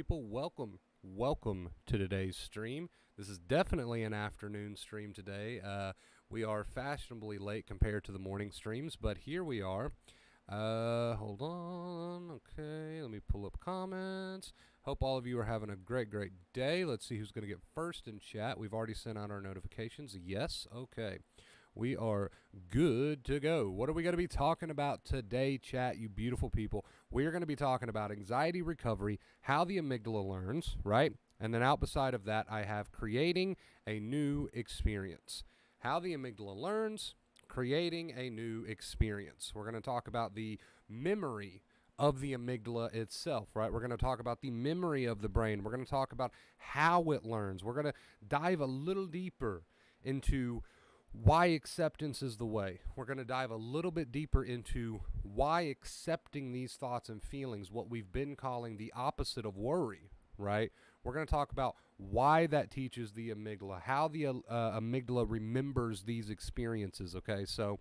people? Welcome to today's stream. This is definitely an afternoon stream today. We are fashionably late compared to the morning streams, but here we are. Hold on. Okay, let me pull up comments. Hope all of you are having a great day. Let's see who's going to get first in chat. We've already sent out our notifications. Yes, okay. We are good to go. What are we going to be talking about today, chat, you beautiful people? We are going to be talking about anxiety recovery, how the amygdala learns, right? And then out beside of that, I have creating a new experience. How the amygdala learns, creating a new experience. We're going to talk about the memory of the amygdala itself, right? We're going to talk about the memory of the brain. We're going to talk about how it learns. We're going to dive a little deeper into why acceptance is the way. We're going to dive a little bit deeper into why accepting these thoughts and feelings, what we've been calling the opposite of worry, right? We're going to talk about why that teaches the amygdala, how the amygdala remembers these experiences, okay? So,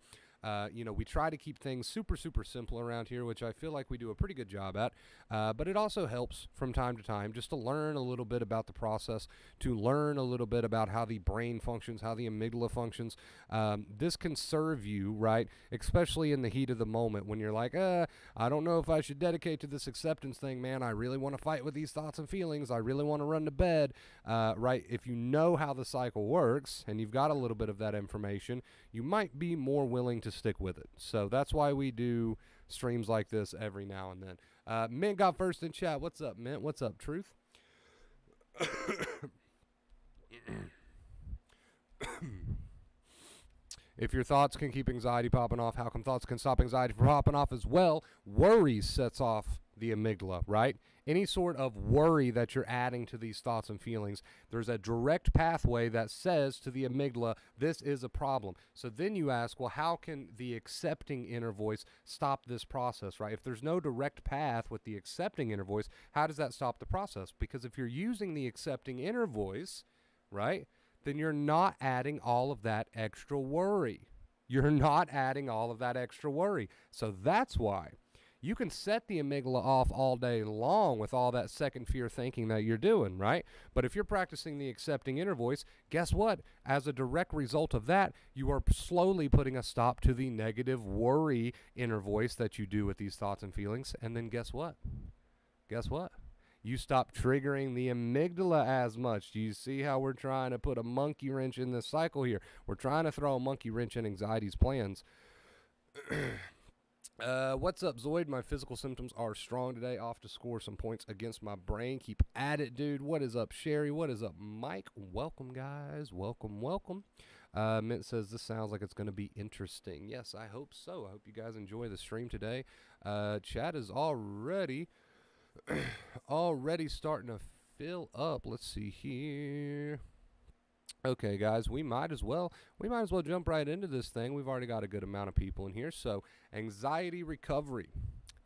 we try to keep things super simple around here, which I feel like we do a pretty good job at. But it also helps from time to time just to learn a little bit about the process, to learn a little bit about how the brain functions, how the amygdala functions. This can serve you, right? Especially in the heat of the moment when you're like, I don't know if I should dedicate to this acceptance thing, man. I really want to fight with these thoughts and feelings. I really want to run to bed, right? If you know how the cycle works and you've got a little bit of that information, you might be more willing to stick with it. So that's why we do streams like this every now and then. Mint got first in chat. What's up, Mint? What's up, Truth? If your thoughts can keep anxiety popping off, how come thoughts can stop anxiety from popping off as well? Worry sets off the amygdala, right? Any sort of worry that you're adding to these thoughts and feelings, there's a direct pathway that says to the amygdala, this is a problem. So then you ask, well, how can the accepting inner voice stop this process, right? If there's no direct path with the accepting inner voice, how does that stop the process? Because if you're using the accepting inner voice, right, then you're not adding all of that extra worry. You're not adding all of that extra worry. So that's why you can set the amygdala off all day long with all that second fear thinking that you're doing, right? But if you're practicing the accepting inner voice, guess what? As a direct result of that, you are slowly putting a stop to the negative worry inner voice that you do with these thoughts and feelings. And then guess what? Guess what? You stop triggering the amygdala as much. Do you see how we're trying to put a monkey wrench in this cycle here? We're trying to throw a monkey wrench in anxiety's plans. What's up, Zoid? My physical symptoms are strong today. Off to score some points against my brain. Keep at it, dude. What is up, Sherry? What is up, Mike? Welcome, guys. Welcome. Mint says this sounds like it's going to be interesting. Yes, I hope so. I hope you guys enjoy the stream today. Chat is already starting to fill up. Let's see here. Okay, guys, we might as well jump right into this thing. We've already got a good amount of people in here. So, anxiety recovery,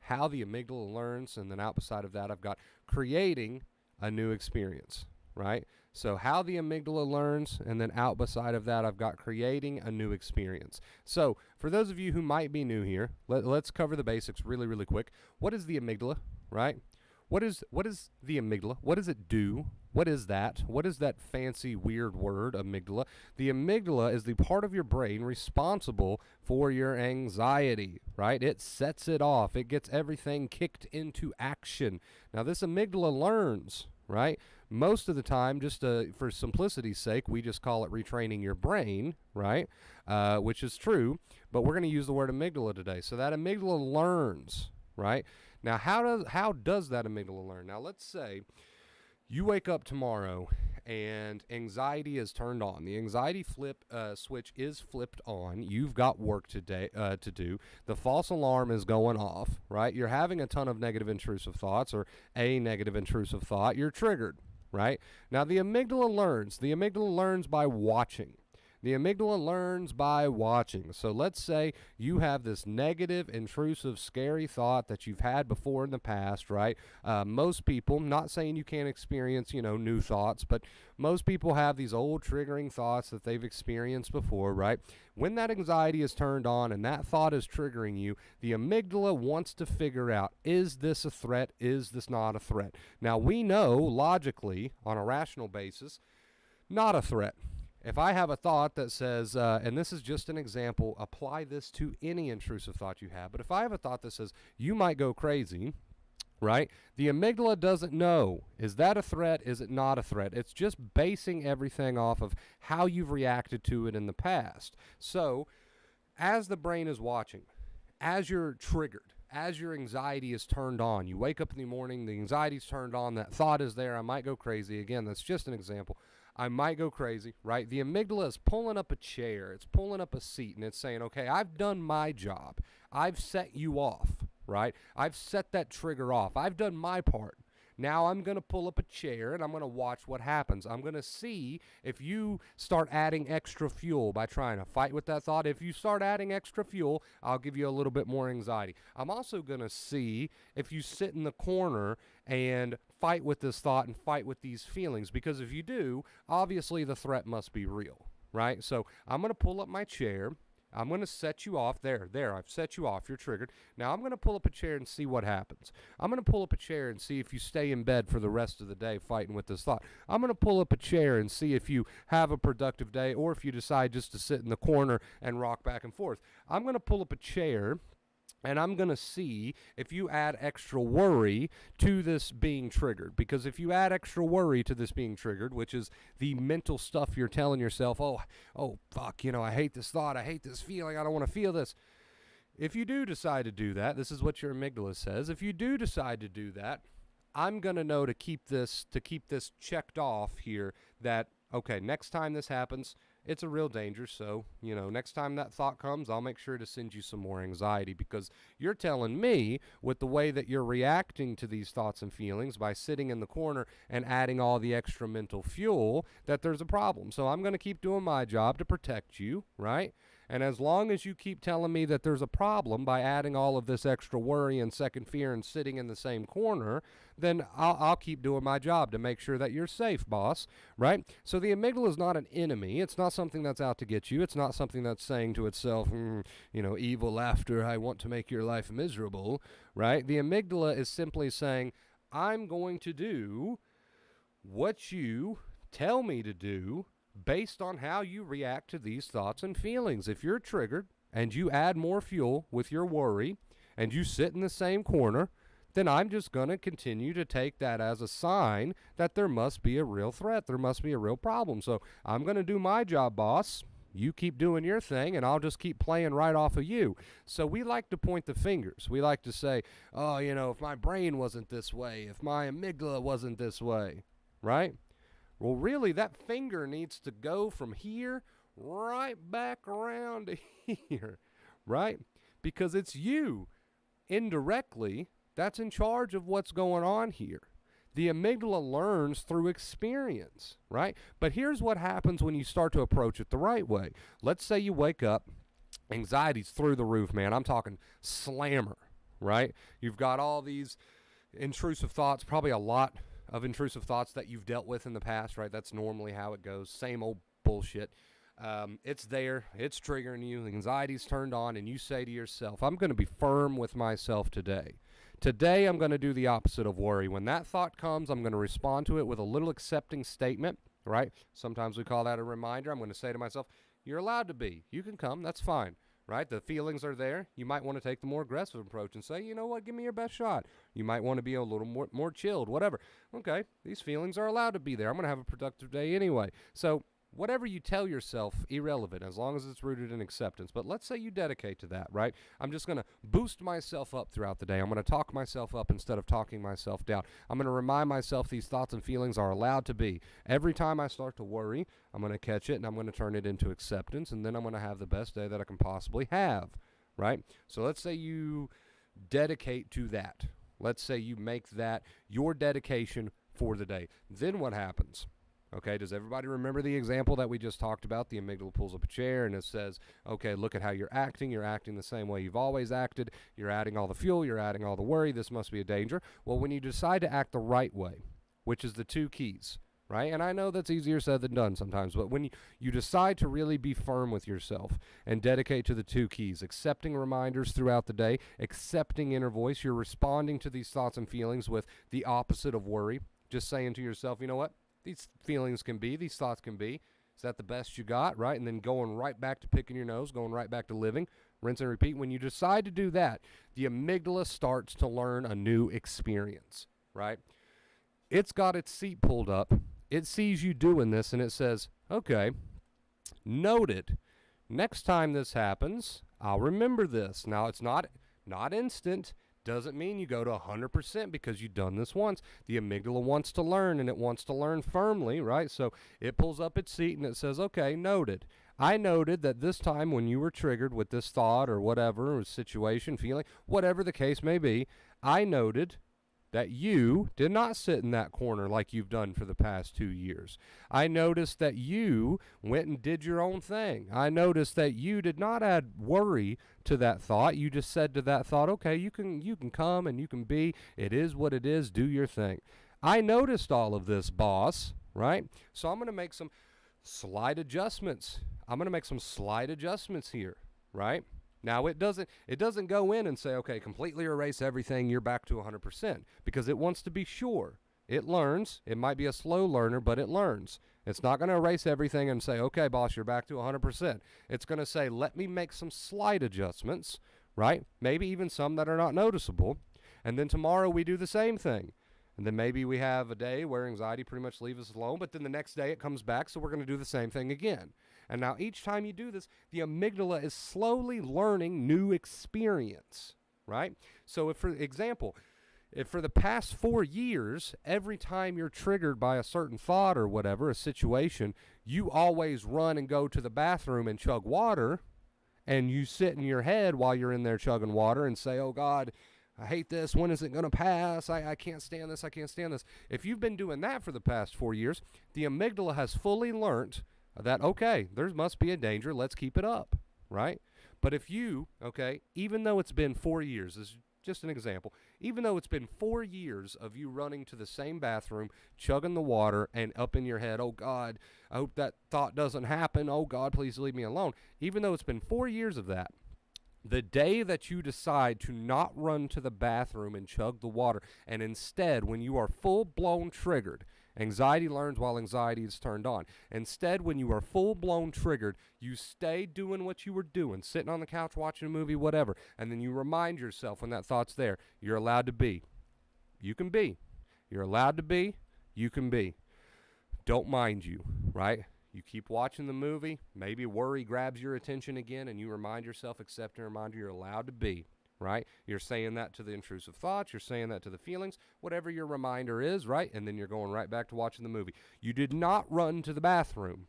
how the amygdala learns, and then out beside of that, I've got creating a new experience, right? So, how the amygdala learns, and then out beside of that, I've got creating a new experience. So, for those of you who might be new here, let's cover the basics really quick. What is the amygdala, right? What is the amygdala? What does it do? What is that? What is that fancy, weird word, amygdala? The amygdala is the part of your brain responsible for your anxiety, right? It sets it off. It gets everything kicked into action. Now, this amygdala learns, right? Most of the time, just for simplicity's sake, we just call it retraining your brain, right? Which is true, but we're going to use the word amygdala today. So that amygdala learns, right? Now, how does that amygdala learn? Now, let's say you wake up tomorrow and anxiety is turned on. The anxiety switch is flipped on. You've got work today to do. The false alarm is going off, right? You're having a ton of negative intrusive thoughts or a negative intrusive thought. You're triggered, right? Now, the amygdala learns. The amygdala learns by watching. The amygdala learns by watching. So let's say you have this negative, intrusive, scary thought that you've had before in the past, right? Most people, not saying you can't experience, new thoughts, but most people have these old triggering thoughts that they've experienced before, right? When that anxiety is turned on and that thought is triggering you, the amygdala wants to figure out, is this a threat? Is this not a threat? Now, we know logically, on a rational basis, not a threat. If I have a thought that says, and this is just an example, apply this to any intrusive thought you have, but if I have a thought that says, you might go crazy, right? The amygdala doesn't know, is that a threat? Is it not a threat? It's just basing everything off of how you've reacted to it in the past. So, as the brain is watching, as you're triggered, as your anxiety is turned on, you wake up in the morning, the anxiety's turned on, that thought is there, I might go crazy. Again, that's just an example. I might go crazy, right? The amygdala is pulling up a chair, it's pulling up a seat, and it's saying, okay, I've done my job. I've set you off, right? I've set that trigger off. I've done my part. Now I'm going to pull up a chair and I'm going to watch what happens. I'm going to see if you start adding extra fuel by trying to fight with that thought. If you start adding extra fuel, I'll give you a little bit more anxiety. I'm also going to see if you sit in the corner and fight with this thought and fight with these feelings. Because if you do, obviously the threat must be real, right? So I'm going to pull up my chair. I'm going to set you off. There, I've set you off. You're triggered. Now I'm going to pull up a chair and see what happens. I'm going to pull up a chair and see if you stay in bed for the rest of the day fighting with this thought. I'm going to pull up a chair and see if you have a productive day or if you decide just to sit in the corner and rock back and forth. I'm going to pull up a chair and I'm going to see if you add extra worry to this being triggered. Because if you add extra worry to this being triggered, which is the mental stuff you're telling yourself, oh, fuck, I hate this thought, I hate this feeling, I don't want to feel this. If you do decide to do that, this is what your amygdala says. If you do decide to do that, I'm going to know to keep this checked off here that, okay, next time this happens, it's a real danger. So, next time that thought comes, I'll make sure to send you some more anxiety because you're telling me with the way that you're reacting to these thoughts and feelings by sitting in the corner and adding all the extra mental fuel that there's a problem. So I'm going to keep doing my job to protect you, right? And as long as you keep telling me that there's a problem by adding all of this extra worry and second fear and sitting in the same corner, then I'll keep doing my job to make sure that you're safe, boss, right? So the amygdala is not an enemy. It's not something that's out to get you. It's not something that's saying to itself, evil laughter, I want to make your life miserable, right? The amygdala is simply saying, I'm going to do what you tell me to do based on how you react to these thoughts and feelings. If you're triggered and you add more fuel with your worry and you sit in the same corner, then I'm just going to continue to take that as a sign that there must be a real threat. There must be a real problem. So I'm going to do my job, boss. You keep doing your thing, and I'll just keep playing right off of you. So we like to point the fingers. We like to say, oh, if my brain wasn't this way, if my amygdala wasn't this way, right? Well, really, that finger needs to go from here right back around to here, right? Because it's you, indirectly, that's in charge of what's going on here. The amygdala learns through experience, right? But here's what happens when you start to approach it the right way. Let's say you wake up, anxiety's through the roof, man. I'm talking slammer, right? You've got all these intrusive thoughts, probably a lot of intrusive thoughts that you've dealt with in the past, right? That's normally how it goes. Same old bullshit. It's there. It's triggering you. The anxiety's turned on, and you say to yourself, I'm going to be firm with myself today. Today, I'm going to do the opposite of worry. When that thought comes, I'm going to respond to it with a little accepting statement, right? Sometimes we call that a reminder. I'm going to say to myself, you're allowed to be. You can come. That's fine. Right? The feelings are there. You might want to take the more aggressive approach and say, you know what, give me your best shot. You might want to be a little more chilled, whatever. Okay, these feelings are allowed to be there. I'm going to have a productive day anyway. So whatever you tell yourself, irrelevant, as long as it's rooted in acceptance. But let's say you dedicate to that, right? I'm just going to boost myself up throughout the day. I'm going to talk myself up instead of talking myself down. I'm going to remind myself these thoughts and feelings are allowed to be. Every time I start to worry, I'm going to catch it and I'm going to turn it into acceptance, and then I'm going to have the best day that I can possibly have, right? So let's say you dedicate to that. Let's say you make that your dedication for the day. Then what happens? Okay, does everybody remember the example that we just talked about? The amygdala pulls up a chair and it says, okay, look at how you're acting. You're acting the same way you've always acted. You're adding all the fuel. You're adding all the worry. This must be a danger. Well, when you decide to act the right way, which is the two keys, right? And I know that's easier said than done sometimes, but when you decide to really be firm with yourself and dedicate to the two keys, accepting reminders throughout the day, accepting inner voice, you're responding to these thoughts and feelings with the opposite of worry, just saying to yourself, you know what? These feelings can be, these thoughts can be. Is that the best you got, right? And then going right back to picking your nose, going right back to living, rinse and repeat. When you decide to do that, the amygdala starts to learn a new experience, right? It's got its seat pulled up. It sees you doing this, and it says, okay, noted. Next time this happens, I'll remember this. Now, it's not instant. Doesn't mean you go to 100% because you've done this once. The amygdala wants to learn, and it wants to learn firmly, right? So it pulls up its seat, and it says, okay, noted. I noted that this time when you were triggered with this thought or whatever, or situation, feeling, whatever the case may be, I noted that you did not sit in that corner like you've done for the past 2 years. I noticed that you went and did your own thing. I noticed that you did not add worry to that thought. You just said to that thought, okay, you can come and you can be. It is what it is. Do your thing. I noticed all of this, boss, right? So I'm going to make some slight adjustments. Here, right? Now, it doesn't go in and say, okay, completely erase everything, you're back to 100%, because it wants to be sure. It learns. It might be a slow learner, but it learns. It's not going to erase everything and say, okay, boss, you're back to 100%. It's going to say, let me make some slight adjustments, right? Maybe even some that are not noticeable. And then tomorrow we do the same thing. And then maybe we have a day where anxiety pretty much leaves us alone, but then the next day it comes back, so we're going to do the same thing again. And now each time you do this, the amygdala is slowly learning new experience, right? So if, for example, if for the past 4 years, every time you're triggered by a certain thought or whatever, a situation, you always run and go to the bathroom and chug water, and you sit in your head while you're in there chugging water and say, oh God, I hate this. When is it going to pass? I can't stand this. I can't stand this. If you've been doing that for the past 4 years, the amygdala has fully learned that, okay, there must be a danger. Let's keep it up, right? But if you, okay, even though it's been 4 years, this is just an example, even though it's been 4 years of you running to the same bathroom, chugging the water, and up in your head, oh God, I hope that thought doesn't happen. Oh God, please leave me alone. Even though it's been 4 years of that, the day that you decide to not run to the bathroom and chug the water, and instead, when you are full-blown triggered, anxiety learns while anxiety is turned on. Instead, when you are full-blown triggered, you stay doing what you were doing, sitting on the couch, watching a movie, whatever, and then you remind yourself when that thought's there, you're allowed to be. You can be. You're allowed to be. You can be. Don't mind you, right? You keep watching the movie, maybe worry grabs your attention again, and you remind yourself, accept and remind you, you're allowed to be, right? You're saying that to the intrusive thoughts, you're saying that to the feelings, whatever your reminder is, right? And then you're going right back to watching the movie. You did not run to the bathroom.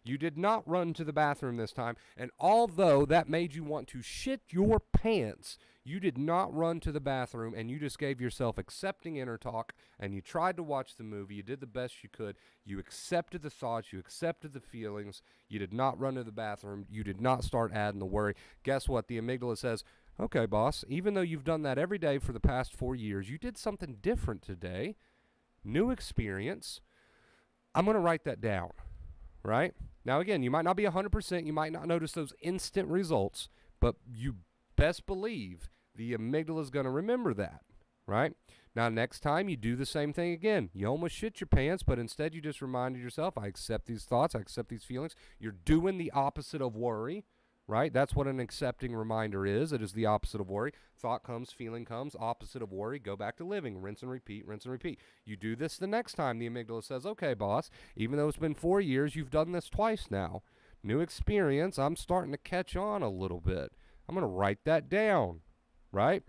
You did not run to the bathroom this time, and although that made you want to shit your pants, you did not run to the bathroom, and you just gave yourself accepting inner talk, and you tried to watch the movie. You did the best you could. You accepted the thoughts. You accepted the feelings. You did not run to the bathroom. You did not start adding the worry. Guess what? The amygdala says, okay, boss, even though you've done that every day for the past 4 years, you did something different today. New experience. I'm going to write that down, right? Now, again, you might not be 100%. You might not notice those instant results, but you best believe the amygdala is going to remember that, right? Now, next time you do the same thing again. You almost shit your pants, but instead you just reminded yourself, I accept these thoughts, I accept these feelings. You're doing the opposite of worry, right? That's what an accepting reminder is. It is the opposite of worry. Thought comes, feeling comes, opposite of worry, go back to living, rinse and repeat, rinse and repeat. You do this the next time. The amygdala says, okay, boss, even though it's been 4 years, you've done this twice now. New experience, I'm starting to catch on a little bit. I'm going to write that down, right?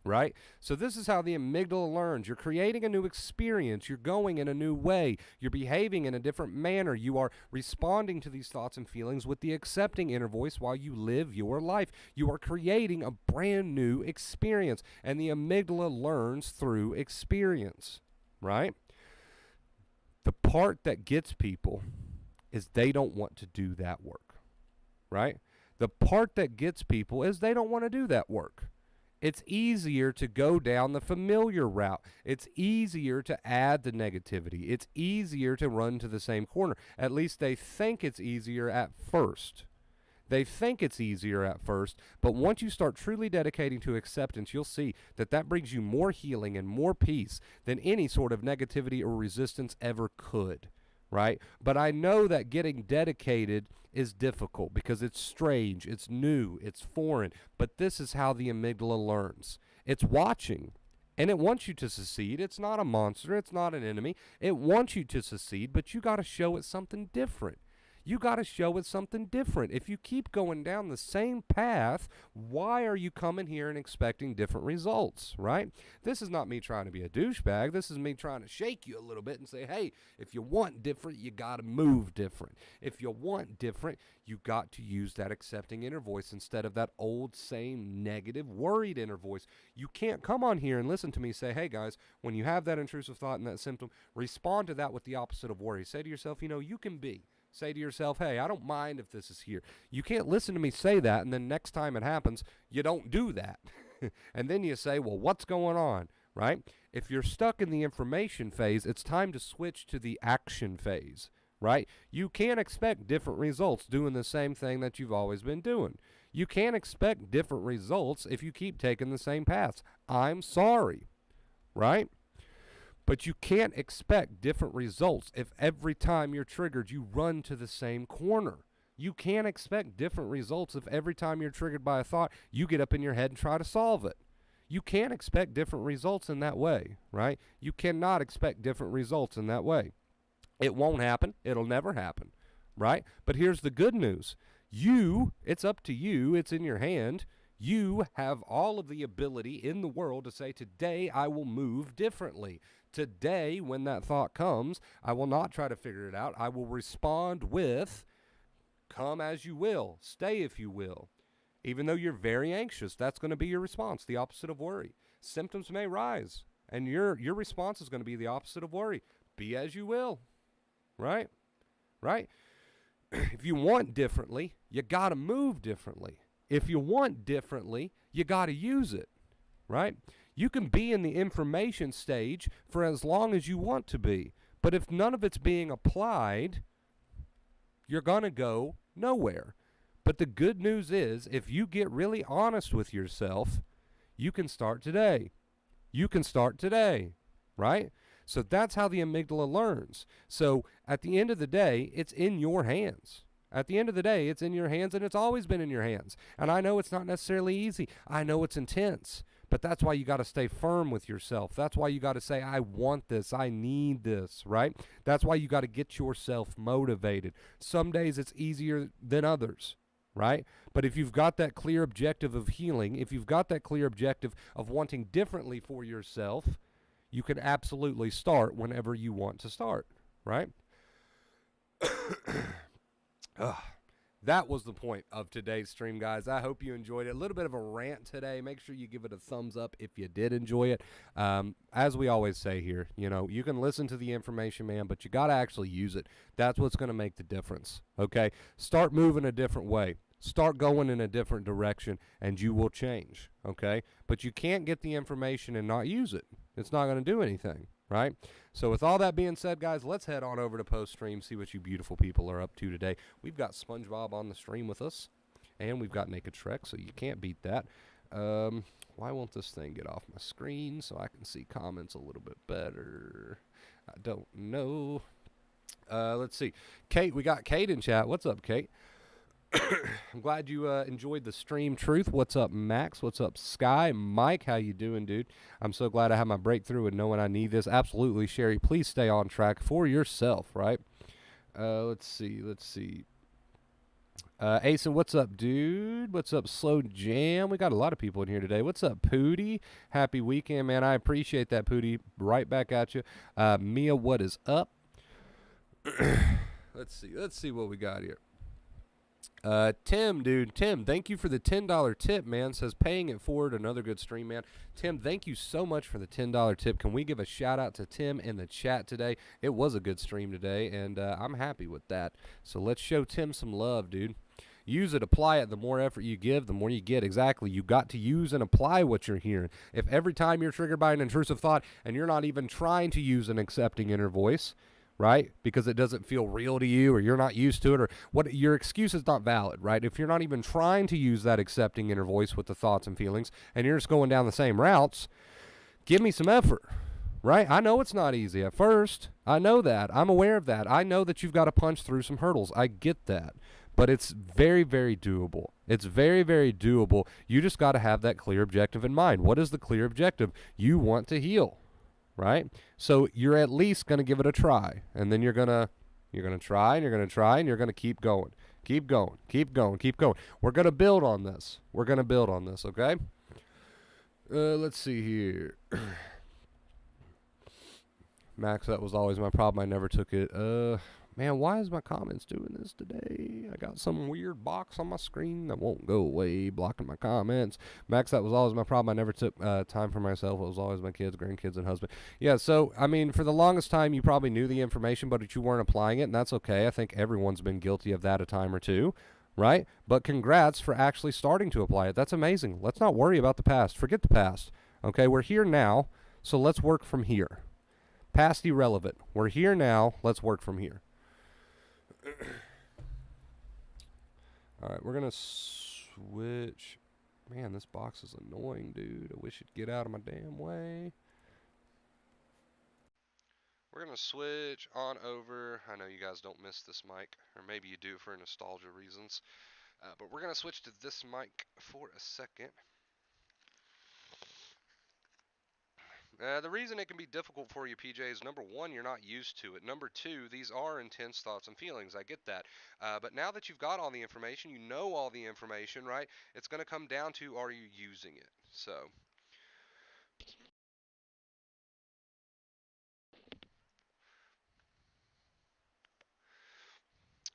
Right? So this is how the amygdala learns. You're creating a new experience. You're going in a new way. You're behaving in a different manner. You are responding to these thoughts and feelings with the accepting inner voice while you live your life. You are creating a brand new experience. And the amygdala learns through experience, right? The part that gets people is they don't want to do that work, right? The part that gets people is they don't want to do that work. It's easier to go down the familiar route. It's easier to add the negativity. It's easier to run to the same corner. At least they think it's easier at first. They think it's easier at first, but once you start truly dedicating to acceptance, you'll see that that brings you more healing and more peace than any sort of negativity or resistance ever could, right? But I know that getting dedicated is difficult because it's strange, it's new, it's foreign, but this is how the amygdala learns. It's watching, and it wants you to succeed. It's not a monster, it's not an enemy. It wants you to succeed, but you got to show it something different. You got to show it something different. If you keep going down the same path, why are you coming here and expecting different results, right? This is not me trying to be a douchebag. This is me trying to shake you a little bit and say, hey, if you want different, you got to move different. If you want different, you got to use that accepting inner voice instead of that old, same, negative, worried inner voice. You can't come on here and listen to me say, hey, guys, when you have that intrusive thought and that symptom, respond to that with the opposite of worry. Say to yourself, you can be. Say to yourself, hey, I don't mind if this is here. You can't listen to me say that, and then next time it happens, you don't do that. And then you say, well, what's going on, right? If you're stuck in the information phase, it's time to switch to the action phase, right? You can't expect different results doing the same thing that you've always been doing. You can't expect different results if you keep taking the same paths. I'm sorry, right? But you can't expect different results if every time you're triggered, you run to the same corner. You can't expect different results if every time you're triggered by a thought, you get up in your head and try to solve it. You can't expect different results in that way, right? You cannot expect different results in that way. It won't happen. It'll never happen, right? But here's the good news. It's up to you. It's in your hand. You have all of the ability in the world to say, today I will move differently. Today, when that thought comes, I will not try to figure it out. I will respond with, come as you will, stay if you will. Even though you're very anxious, that's going to be your response, the opposite of worry. Symptoms may rise, and your response is going to be the opposite of worry. Be as you will, right? Right? If you want differently, you got to move differently. If you want differently, you got to use it, right? You can be in the information stage for as long as you want to be. But if none of it's being applied, you're going to go nowhere. But the good news is, if you get really honest with yourself, you can start today. You can start today, right? So that's how the amygdala learns. So at the end of the day, it's in your hands. At the end of the day, it's in your hands, and it's always been in your hands. And I know it's not necessarily easy. I know it's intense. But that's why you got to stay firm with yourself. That's why you got to say, I want this. I need this, right? That's why you got to get yourself motivated. Some days it's easier than others, right? But if you've got that clear objective of healing, if you've got that clear objective of wanting differently for yourself, you can absolutely start whenever you want to start, right? That was the point of today's stream, guys. I hope you enjoyed it. A little bit of a rant today. Make sure you give it a thumbs up if you did enjoy it. As we always say here, you can listen to the information, man, but you got to actually use it. That's what's going to make the difference, okay? Start moving a different way. Start going in a different direction, and you will change, okay? But you can't get the information and not use it. It's not going to do anything, right? So with all that being said, guys, let's head on over to post-stream, see what you beautiful people are up to today. We've got SpongeBob on the stream with us, and we've got Naked Shrek, so you can't beat that. Why won't this thing get off my screen so I can see comments a little bit better? I don't know. Let's see. Kate, we got Kate in chat. What's up, Kate? I'm glad you enjoyed the stream. Truth, what's up, Max? What's up, Sky? Mike, how you doing, dude? I'm so glad I have my breakthrough and knowing I need this. Absolutely, Sherry. Please stay on track for yourself, right? Let's see. Asen, what's up, dude? What's up, Slow Jam? We got a lot of people in here today. What's up, Pootie? Happy weekend, man. I appreciate that, Pootie. Right back at you. Mia, what is up? Let's see what we got here. Tim, dude, Tim, thank you for the $10 tip, man. Says paying it forward, another good stream, man. Tim, thank you so much for the $10 tip. Can we give a shout out to Tim in the chat today? It was a good stream today, and I'm happy with that. So let's show Tim some love, dude. Use it, apply it. The more effort you give, the more you get. Exactly. You got to use and apply what you're hearing. If every time you're triggered by an intrusive thought and you're not even trying to use an accepting inner voice, right? Because it doesn't feel real to you or you're not used to it or what, your excuse is not valid, right? If you're not even trying to use that accepting inner voice with the thoughts and feelings and you're just going down the same routes, give me some effort, right? I know it's not easy at first. I know that. I'm aware of that. I know that you've got to punch through some hurdles. I get that. But it's very, very doable. It's very, very doable. You just got to have that clear objective in mind. What is the clear objective? You want to heal, right? So you're at least going to give it a try, and then you're going to try, and you're going to try, and you're going to keep going. Keep going. Keep going. Keep going. We're going to build on this. We're going to build on this, okay? Let's see here. Max, that was always my problem. I never took it. Man, why is my comments doing this today? I got some weird box on my screen that won't go away, blocking my comments. Max, that was always my problem. I never took time for myself. It was always my kids, grandkids, and husband. Yeah, so, I mean, for the longest time, you probably knew the information, but you weren't applying it, and that's okay. I think everyone's been guilty of that a time or two, right? But congrats for actually starting to apply it. That's amazing. Let's not worry about the past. Forget the past, okay? We're here now, so let's work from here. Past irrelevant. We're here now. Let's work from here. All right, we're going to switch. Man, this box is annoying, dude. I wish it'd get out of my damn way. We're going to switch on over. I know you guys don't miss this mic, or maybe you do for nostalgia reasons. But we're going to switch to this mic for a second. The reason it can be difficult for you, PJ, is number one, you're not used to it. Number two, these are intense thoughts and feelings. I get that. But now that you've got all the information, you know all the information, right? It's going to come down to, are you using it? So.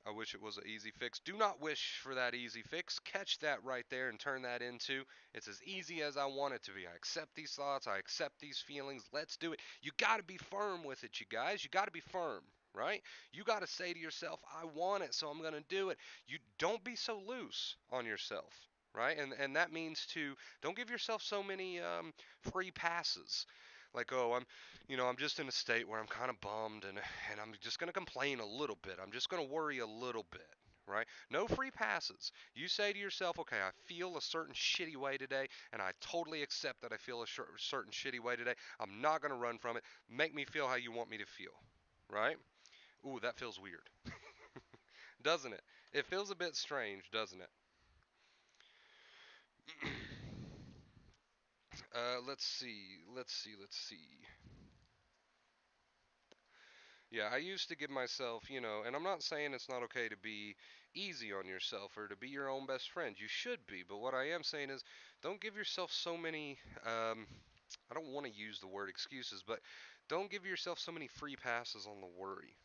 I wish it was an easy fix. Do not wish for that easy fix. Catch that right there and turn that into, it's as easy as I want it to be. I accept these thoughts. I accept these feelings. Let's do it. You got to be firm with it, you guys. You got to be firm, right? You got to say to yourself, I want it, so I'm going to do it. You don't be so loose on yourself, right? And that means to, don't give yourself so many free passes. Like, oh, I'm just in a state where I'm kind of bummed and I'm just going to complain a little bit. I'm just going to worry a little bit, right? No free passes. You say to yourself, okay, I feel a certain shitty way today, and I totally accept that I feel a certain shitty way today. I'm not going to run from it. Make me feel how you want me to feel, right? Ooh, that feels weird. Doesn't it? It feels a bit strange, doesn't it? Let's see. Let's see. Let's see. Yeah, I used to give myself, and I'm not saying it's not okay to be easy on yourself or to be your own best friend. You should be, but what I am saying is don't give yourself so many, I don't want to use the word excuses, but don't give yourself so many free passes on the worry.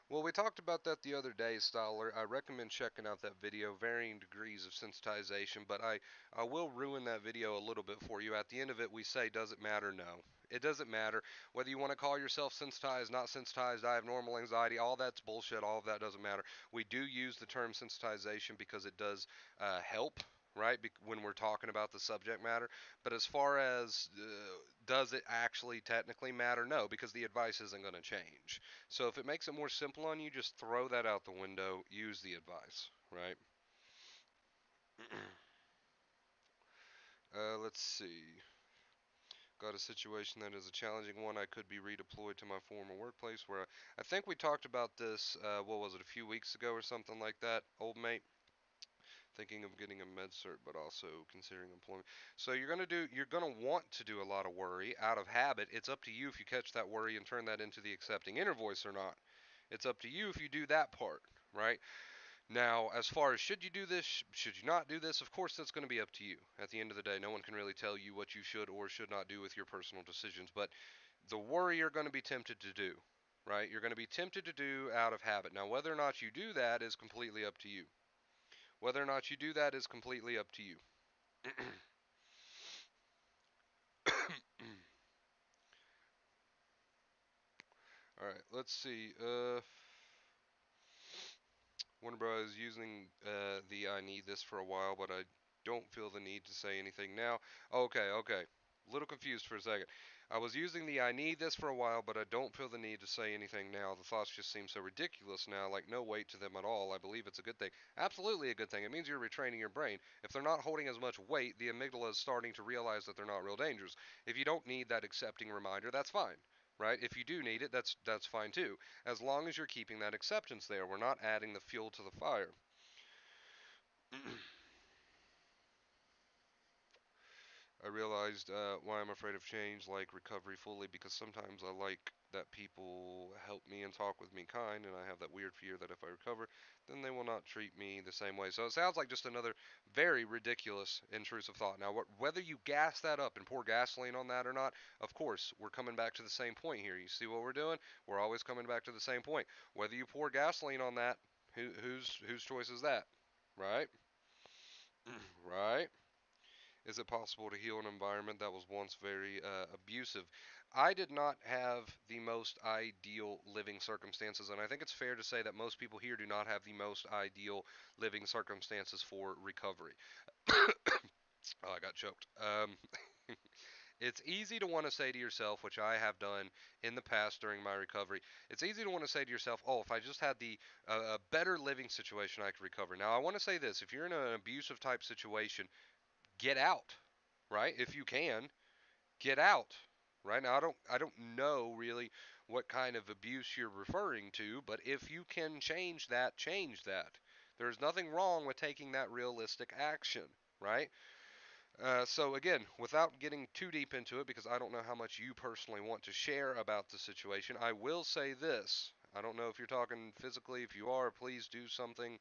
Well, we talked about that the other day, Stoller. I recommend checking out that video, Varying Degrees of Sensitization, but I will ruin that video a little bit for you. At the end of it, we say, does it matter? No. It doesn't matter. Whether you want to call yourself sensitized, not sensitized, I have normal anxiety, all that's bullshit. All of that doesn't matter. We do use the term sensitization because it does help, right, when we're talking about the subject matter. But as far as does it actually technically matter? No, because the advice isn't going to change. So if it makes it more simple on you, just throw that out the window. Use the advice, right? Let's see. Got a situation that is a challenging one. I could be redeployed to my former workplace where I think we talked about this, what was it, a few weeks ago or something like that, old mate? Thinking of getting a med cert, but also considering employment. So you're gonna want to do a lot of worry out of habit. It's up to you if you catch that worry and turn that into the accepting inner voice or not. It's up to you if you do that part, right? Now, as far as should you do this, should you not do this, of course that's going to be up to you. At the end of the day, no one can really tell you what you should or should not do with your personal decisions, but the worry you're going to be tempted to do, right? You're going to be tempted to do out of habit. Now, whether or not you do that is completely up to you. Whether or not you do that is completely up to you. All right, let's see. Warner Bros. Is using the I need this for a while, but I don't feel the need to say anything now. Okay, okay. A little confused for a second. I was using the I need this for a while, but I don't feel the need to say anything now. The thoughts just seem so ridiculous now, like no weight to them at all. I believe it's a good thing. Absolutely a good thing. It means you're retraining your brain. If they're not holding as much weight, the amygdala is starting to realize that they're not real dangers. If you don't need that accepting reminder, that's fine. Right? If you do need it, that's fine too. As long as you're keeping that acceptance there, we're not adding the fuel to the fire. I realized why I'm afraid of change, like recovery fully, because sometimes I like that people help me and talk with me kind, and I have that weird fear that if I recover, then they will not treat me the same way. So it sounds like just another very ridiculous, intrusive thought. Now, whether you gas that up and pour gasoline on that or not, of course, we're coming back to the same point here. You see what we're doing? We're always coming back to the same point. Whether you pour gasoline on that, whose choice is that? Right? Right? Is it possible to heal an environment that was once very abusive? I did not have the most ideal living circumstances, and I think it's fair to say that most people here do not have the most ideal living circumstances for recovery. Oh, I got choked. It's easy to want to say to yourself, which I have done in the past during my recovery, it's easy to want to say to yourself, oh, if I just had the a better living situation, I could recover. Now, I want to say this: if you're in an abusive type situation, get out, right? If you can, get out. Right now, I don't know really what kind of abuse you're referring to, but if you can change that, change that. There's nothing wrong with taking that realistic action, right? So again, without getting too deep into it, because I don't know how much you personally want to share about the situation, I will say this. I don't know if you're talking physically. If you are, please do something,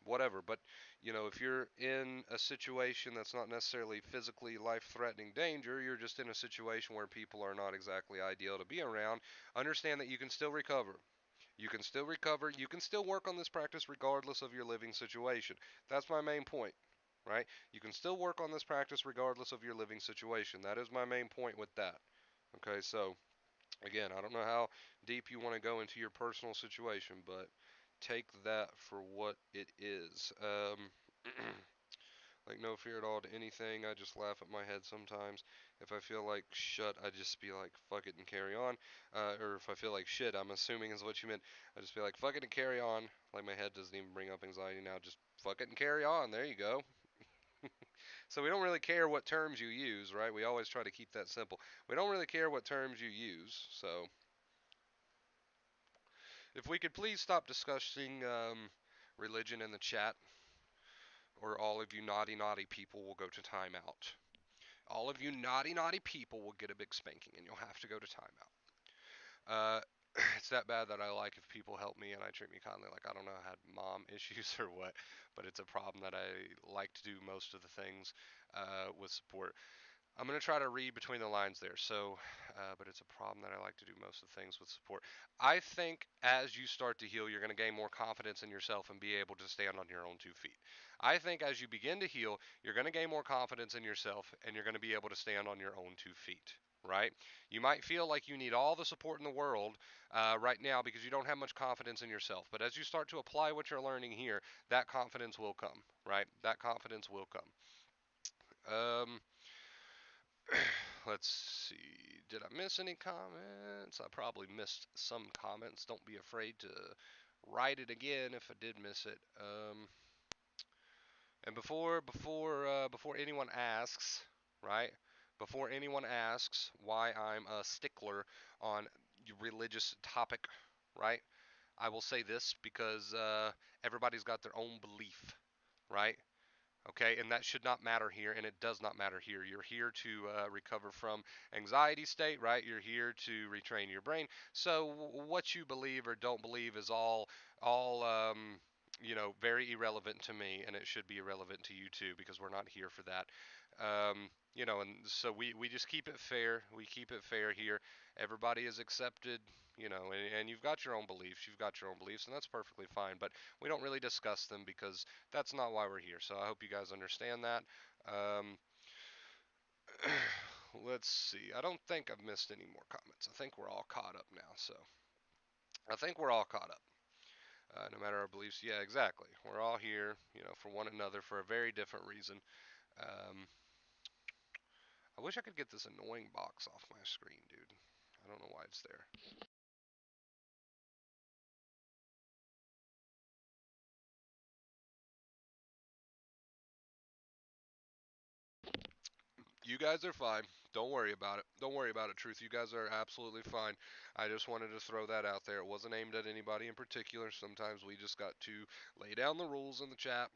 whatever. But if you're in a situation that's not necessarily physically life-threatening danger, you're just in a situation where people are not exactly ideal to be around. Understand that you can still recover. You can still recover. You can still work on this practice regardless of your living situation. That's my main point, right? You can still work on this practice regardless of your living situation. That is my main point with that. Okay, so again, I don't know how deep you want to go into your personal situation, but take that for what it is. Like no fear at all to anything. I just laugh at my head sometimes. If I feel like shut, I just be like fuck it and carry on. Or if I feel like shit, I'm assuming is what you meant. I just be like fuck it and carry on. Like my head doesn't even bring up anxiety now. Just fuck it and carry on. There you go. So we don't really care what terms you use, right? We always try to keep that simple. We don't really care what terms you use. So if we could please stop discussing religion in the chat, or all of you naughty, naughty people will go to timeout. All of you naughty, naughty people will get a big spanking, and you'll have to go to timeout. Uh, it's that bad that I like if people help me and I treat me kindly. Like I don't know, I had mom issues or what, but it's a problem that I like to do most of the things with support. I'm going to try to read between the lines there. So, but it's a problem that I like to do most of the things with support. I think as you start to heal, you're going to gain more confidence in yourself and be able to stand on your own 2 feet. I think as you begin to heal, you're going to gain more confidence in yourself and you're going to be able to stand on your own 2 feet. Right? You might feel like you need all the support in the world right now because you don't have much confidence in yourself. But as you start to apply what you're learning here, that confidence will come. Right? That confidence will come. Um, Let's see. Did I miss any comments? I probably missed some comments. Don't be afraid to write it again if I did miss it. And before anyone asks, right? Before anyone asks why I'm a stickler on religious topic, right? I will say this because everybody's got their own belief, right? Okay, and that should not matter here, and it does not matter here. You're here to recover from anxiety state, right? You're here to retrain your brain. So what you believe or don't believe is all very irrelevant to me, and it should be irrelevant to you too, because we're not here for that. And so we just keep it fair. We keep it fair here. Everybody is accepted, and you've got your own beliefs. You've got your own beliefs, and that's perfectly fine. But we don't really discuss them because that's not why we're here. So I hope you guys understand that. Um, let's see. I don't think I've missed any more comments. I think we're all caught up now. So I think we're all caught up. No matter our beliefs, yeah, exactly. We're all here, for one another for a very different reason. Um, I wish I could get this annoying box off my screen, dude. I don't know why it's there. You guys are fine. Don't worry about it. Don't worry about it, Truth. You guys are absolutely fine. I just wanted to throw that out there. It wasn't aimed at anybody in particular. Sometimes we just got to lay down the rules in the chat.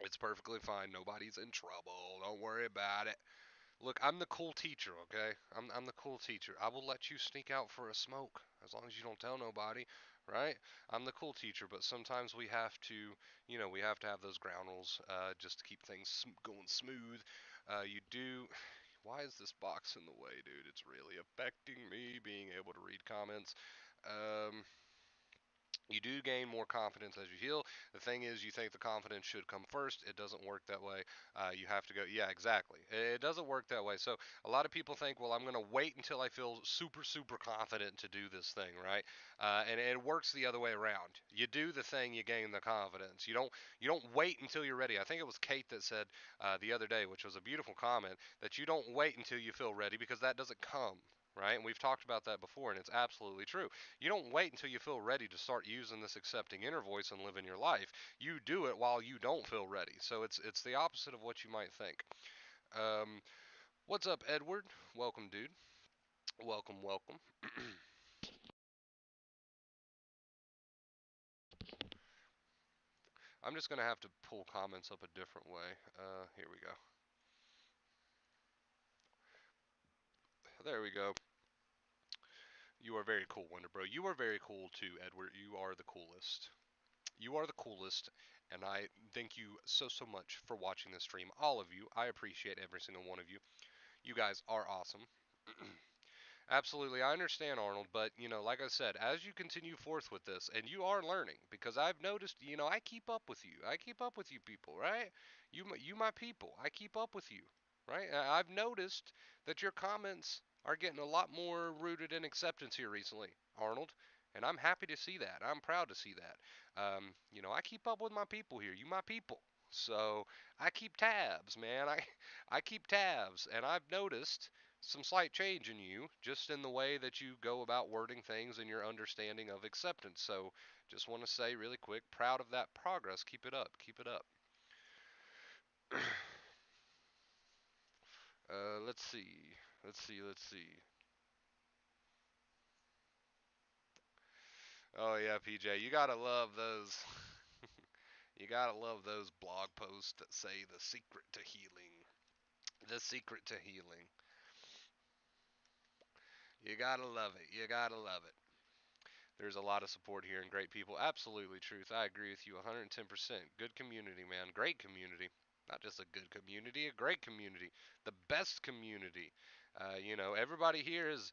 It's perfectly fine. Nobody's in trouble. Don't worry about it. Look, I'm the cool teacher, okay? I'm the cool teacher. I will let you sneak out for a smoke as long as you don't tell nobody, right? I'm the cool teacher, but sometimes we have to, we have to have those ground rules just to keep things going smooth. You do. Why is this box in the way, dude? It's really affecting me being able to read comments. Um, you do gain more confidence as you heal. The thing is, you think the confidence should come first. It doesn't work that way. You have to go, yeah, exactly. It doesn't work that way. So a lot of people think, well, I'm going to wait until I feel super, super confident to do this thing, right? And it works the other way around. You do the thing, you gain the confidence. You don't wait until you're ready. I think it was Kate that said the other day, which was a beautiful comment, that you don't wait until you feel ready because that doesn't come. Right, and we've talked about that before, and it's absolutely true. You don't wait until you feel ready to start using this accepting inner voice and living your life. You do it while you don't feel ready. So it's the opposite of what you might think. Um, what's up, Edward? Welcome, dude. Welcome, welcome. I'm just gonna have to pull comments up a different way. Here we go. There we go. You are very cool, Wonder Bro. You are very cool too, Edward. You are the coolest. You are the coolest, and I thank you so, so much for watching this stream. All of you. I appreciate every single one of you. You guys are awesome. Absolutely, I understand, Arnold, but like I said, as you continue forth with this, and you are learning, because I've noticed, I keep up with you. I keep up with you people, right? You my people. I keep up with you, right? I've noticed that your comments are getting a lot more rooted in acceptance here recently, Arnold, and I'm happy to see that. I'm proud to see that. I keep up with my people here. You my people. So I keep tabs, man. I keep tabs, and I've noticed some slight change in you, just in the way that you go about wording things and your understanding of acceptance. So, just want to say really quick, proud of that progress. Keep it up. Keep it up. Let's see. Let's see. Let's see. Oh yeah, PJ, you gotta love those. You gotta love those blog posts that say the secret to healing. The secret to healing. You gotta love it. You gotta love it. There's a lot of support here and great people. Absolutely, Truth. I agree with you 110%. Good community, man. Great community. Not just a good community, a great community. The best community. Everybody here is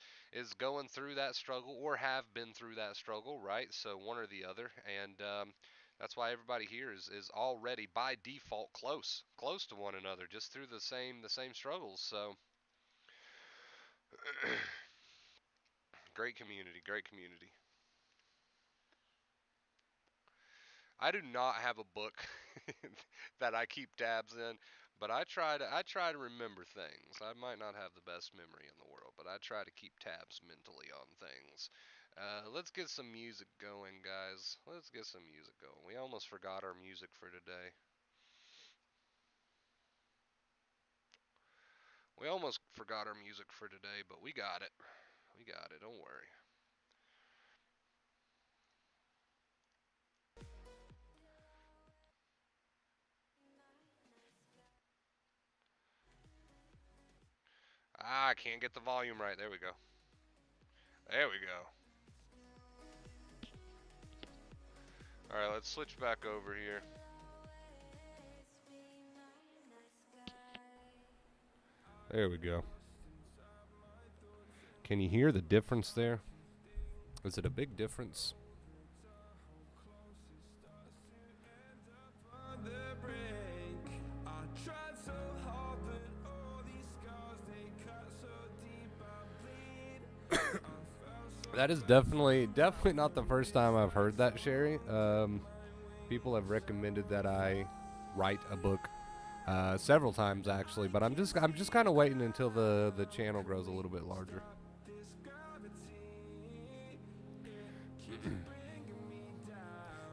going through that struggle or have been through that struggle, right? So one or the other, and that's why everybody here is already by default close to one another, just through the same struggles. So great community, great community. I do not have a book that I keep tabs in, but I try to remember things. I might not have the best memory in the world, but I try to keep tabs mentally on things. Let's get some music going, guys. Let's get some music going. We almost forgot our music for today. We almost forgot our music for today, but we got it. We got it. Don't worry. I can't get the volume right. There we go. There we go. All right, let's switch back over here. There we go. Can you hear the difference there? Is it a big difference? That is definitely not the first time I've heard that, Sherry. People have recommended that I write a book several times actually, but I'm just kind of waiting until the channel grows a little bit larger.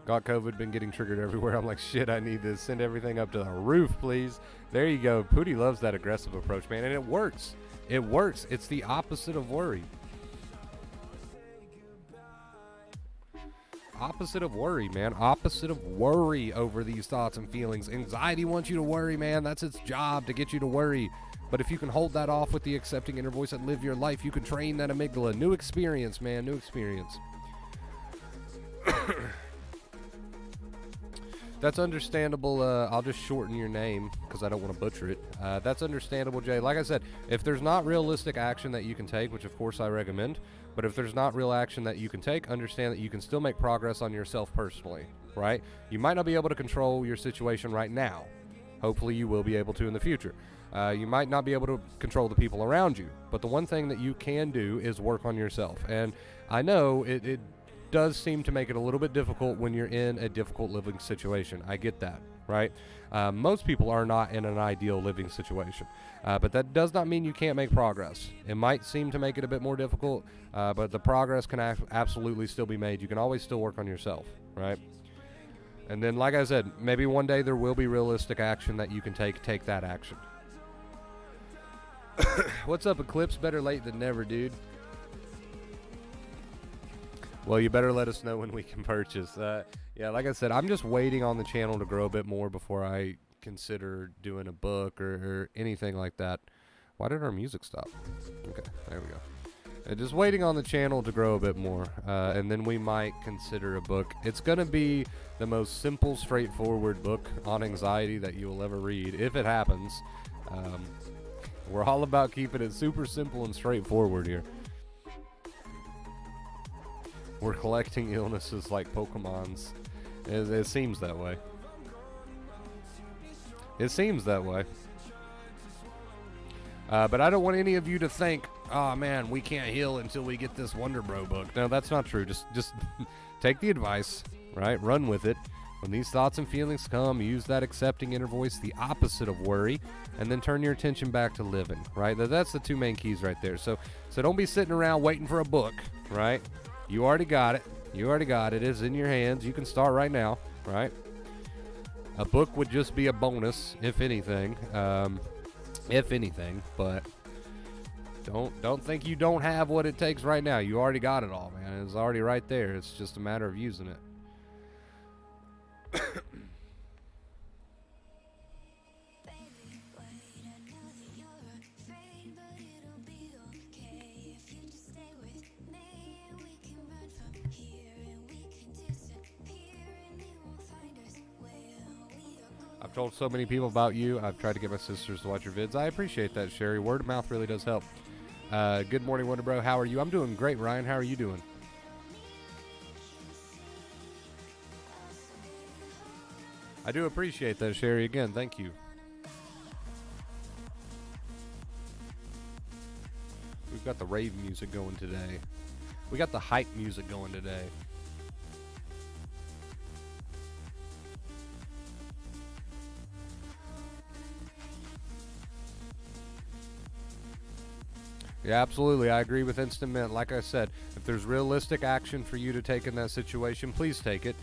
Got COVID, been getting triggered everywhere. I'm like, shit, I need to send everything up to the roof, please. There you go. Pootie loves that aggressive approach, man, and it works. It works. It's the opposite of worry. Opposite of worry, man. Opposite of worry over these thoughts and feelings. Anxiety wants you to worry, man. That's its job, to get you to worry. But if you can hold that off with the accepting inner voice and live your life, you can train that amygdala. New experience, man. New experience. That's understandable. I'll just shorten your name because I don't want to butcher it. That's understandable, Jay. Like I said, if there's not realistic action that you can take, which of course I recommend, but if there's not real action that you can take, understand that you can still make progress on yourself personally, right? You might not be able to control your situation right now. Hopefully you will be able to in the future. You might not be able to control the people around you, but the one thing that you can do is work on yourself. And I know it does seem to make it a little bit difficult when you're in a difficult living situation. I get that, right? Most people are not in an ideal living situation, but that does not mean you can't make progress. It might seem to make it a bit more difficult, but the progress can absolutely still be made. You can always still work on yourself, right? And then, like I said, maybe one day there will be realistic action that you can take that action. What's up, Eclipse? Better late than never, dude. Well, you better let us know when we can purchase. Yeah, like I said, I'm just waiting on the channel to grow a bit more before I consider doing a book or anything like that. Why did our music stop? Okay, there we go. Just waiting on the channel to grow a bit more, and then we might consider a book. It's going to be the most simple, straightforward book on anxiety that you will ever read, if it happens. We're all about keeping it super simple and straightforward here. We're collecting illnesses like Pokemons. It seems that way. It seems that way. But I don't want any of you to think, oh man, we can't heal until we get this Wonder Bro book. No, that's not true. Just take the advice, right? Run with it. When these thoughts and feelings come, use that accepting inner voice, the opposite of worry, and then turn your attention back to living, right? That's the two main keys right there. So don't be sitting around waiting for a book, right? You already got it. You already got it. It's in your hands. You can start right now, right? A book would just be a bonus, if anything. But don't think you don't have what it takes right now. You already got it all, man. It's already right there. It's just a matter of using it. I've told so many people about you. I've tried to get my sisters to watch your vids. I appreciate that, Sherry. Word of mouth really does help. Good morning, Wonder Bro. How are you? I'm doing great, Ryan. How are you doing? I do appreciate that, Sherry. Again, thank you. We've got the rave music going today. We got the hype music going today. Yeah, absolutely. I agree with Instant Mint. Like I said, if there's realistic action for you to take in that situation, please take it.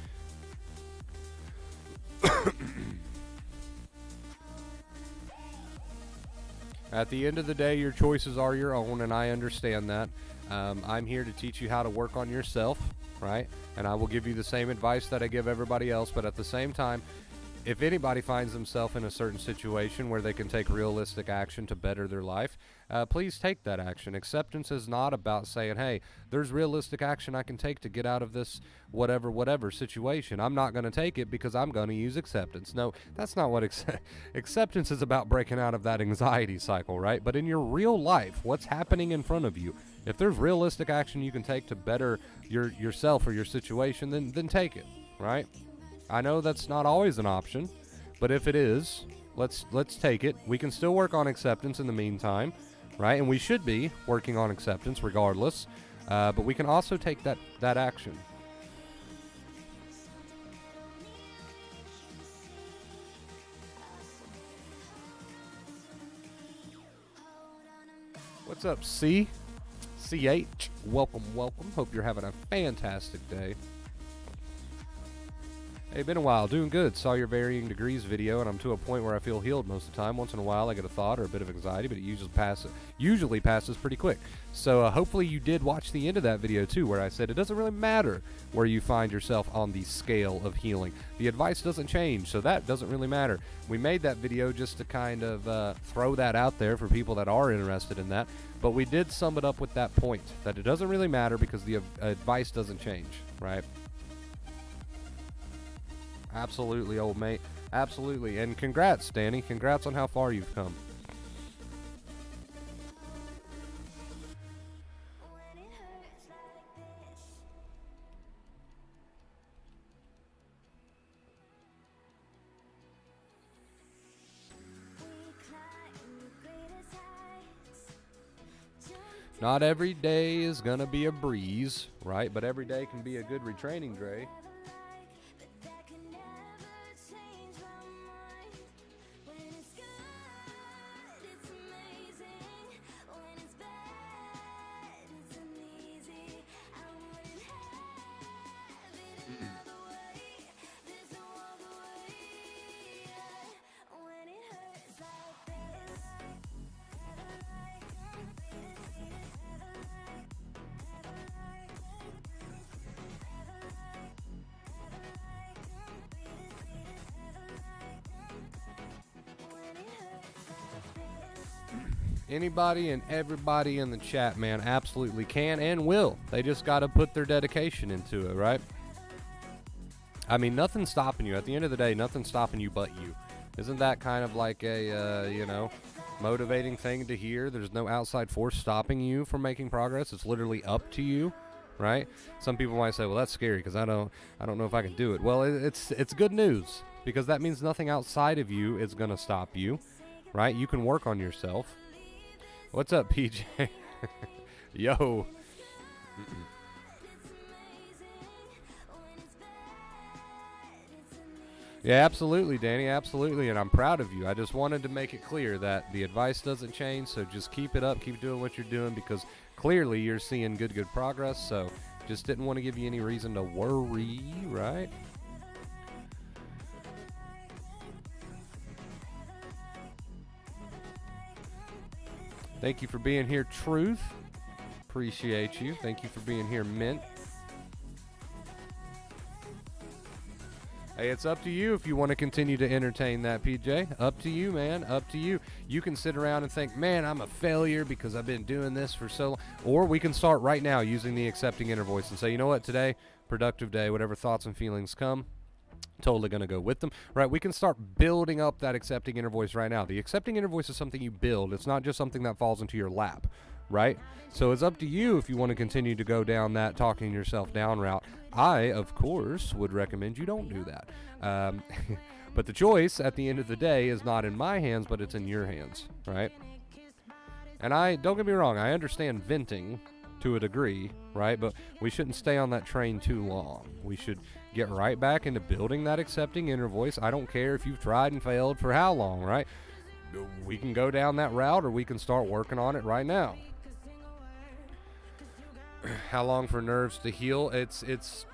At the end of the day, your choices are your own, and I understand that. I'm here to teach you how to work on yourself, right? And I will give you the same advice that I give everybody else, but at the same time, if anybody finds themselves in a certain situation where they can take realistic action to better their life, please take that action. Acceptance is not about saying, hey, there's realistic action I can take to get out of this whatever situation. I'm not going to take it because I'm going to use acceptance. No, that's not what acceptance is about, breaking out of that anxiety cycle, right? But in your real life, what's happening in front of you, if there's realistic action you can take to better yourself or your situation, then take it, right? I know that's not always an option, but if it is, let's take it. We can still work on acceptance in the meantime, right? And we should be working on acceptance regardless, but we can also take that action. What's up, CH? Welcome. Hope you're having a fantastic day. Hey, been a while. Doing good. Saw your varying degrees video, and I'm to a point where I feel healed most of the time. Once in a while, I get a thought or a bit of anxiety, but it usually passes pretty quick. So hopefully you did watch the end of that video, too, where I said it doesn't really matter where you find yourself on the scale of healing. The advice doesn't change, so that doesn't really matter. We made that video just to kind of throw that out there for people that are interested in that, but we did sum it up with that point, that it doesn't really matter because the advice doesn't change, right? Absolutely, old mate. Absolutely. And congrats, Danny. Congrats on how far you've come. Not every day is gonna be a breeze, right? But every day can be a good retraining day. Anybody and everybody in the chat, man, absolutely can and will. They just got to put their dedication into it, right? I mean, nothing's stopping you. At the end of the day, nothing's stopping you but you. Isn't that kind of like a, motivating thing to hear? There's no outside force stopping you from making progress. It's literally up to you, right? Some people might say, well, that's scary because I don't know if I can do it. Well, it's good news, because that means nothing outside of you is going to stop you, right? You can work on yourself. What's up, PJ? Yo. Yeah, absolutely, Danny, absolutely, and I'm proud of you. I just wanted to make it clear that the advice doesn't change, so just keep it up, keep doing what you're doing, because clearly you're seeing good progress, so just didn't want to give you any reason to worry, right? Thank you for being here, Truth. Appreciate you. Thank you for being here, Mint. Hey, it's up to you if you want to continue to entertain that, PJ. Up to you, man. Up to you. You can sit around and think, man, I'm a failure because I've been doing this for so long. Or we can start right now using the accepting inner voice and say, you know what, today, productive day, whatever thoughts and feelings come, totally going to go with them, right? We can start building up that accepting inner voice right now. The accepting inner voice is something you build. It's not just something that falls into your lap, right? So it's up to you if you want to continue to go down that talking yourself down route. I, of course, would recommend you don't do that. But the choice at the end of the day is not in my hands, but it's in your hands, right? And don't get me wrong, I understand venting to a degree, right? But we shouldn't stay on that train too long. We should get right back into building that accepting inner voice. I don't care if you've tried and failed for how long, right? We can go down that route, or we can start working on it right now. How long for nerves to heal? It's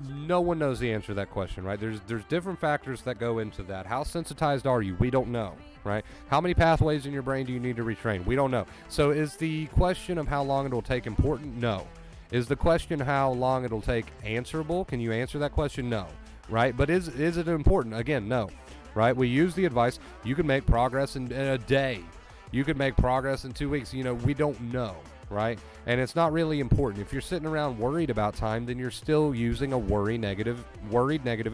no one knows the answer to that question, right? There's different factors that go into that. How sensitized are you? We don't know, right? How many pathways in your brain do you need to retrain? We don't know. So is the question of how long it'll take important? No. Is the question how long it'll take answerable? Can you answer that question? No, right? But is it important? Again, no. right? We use the advice. You can make progress in a day. You could make progress in 2 weeks. We don't know, right? And it's not really important. If you're sitting around worried about time, then you're still using a worried negative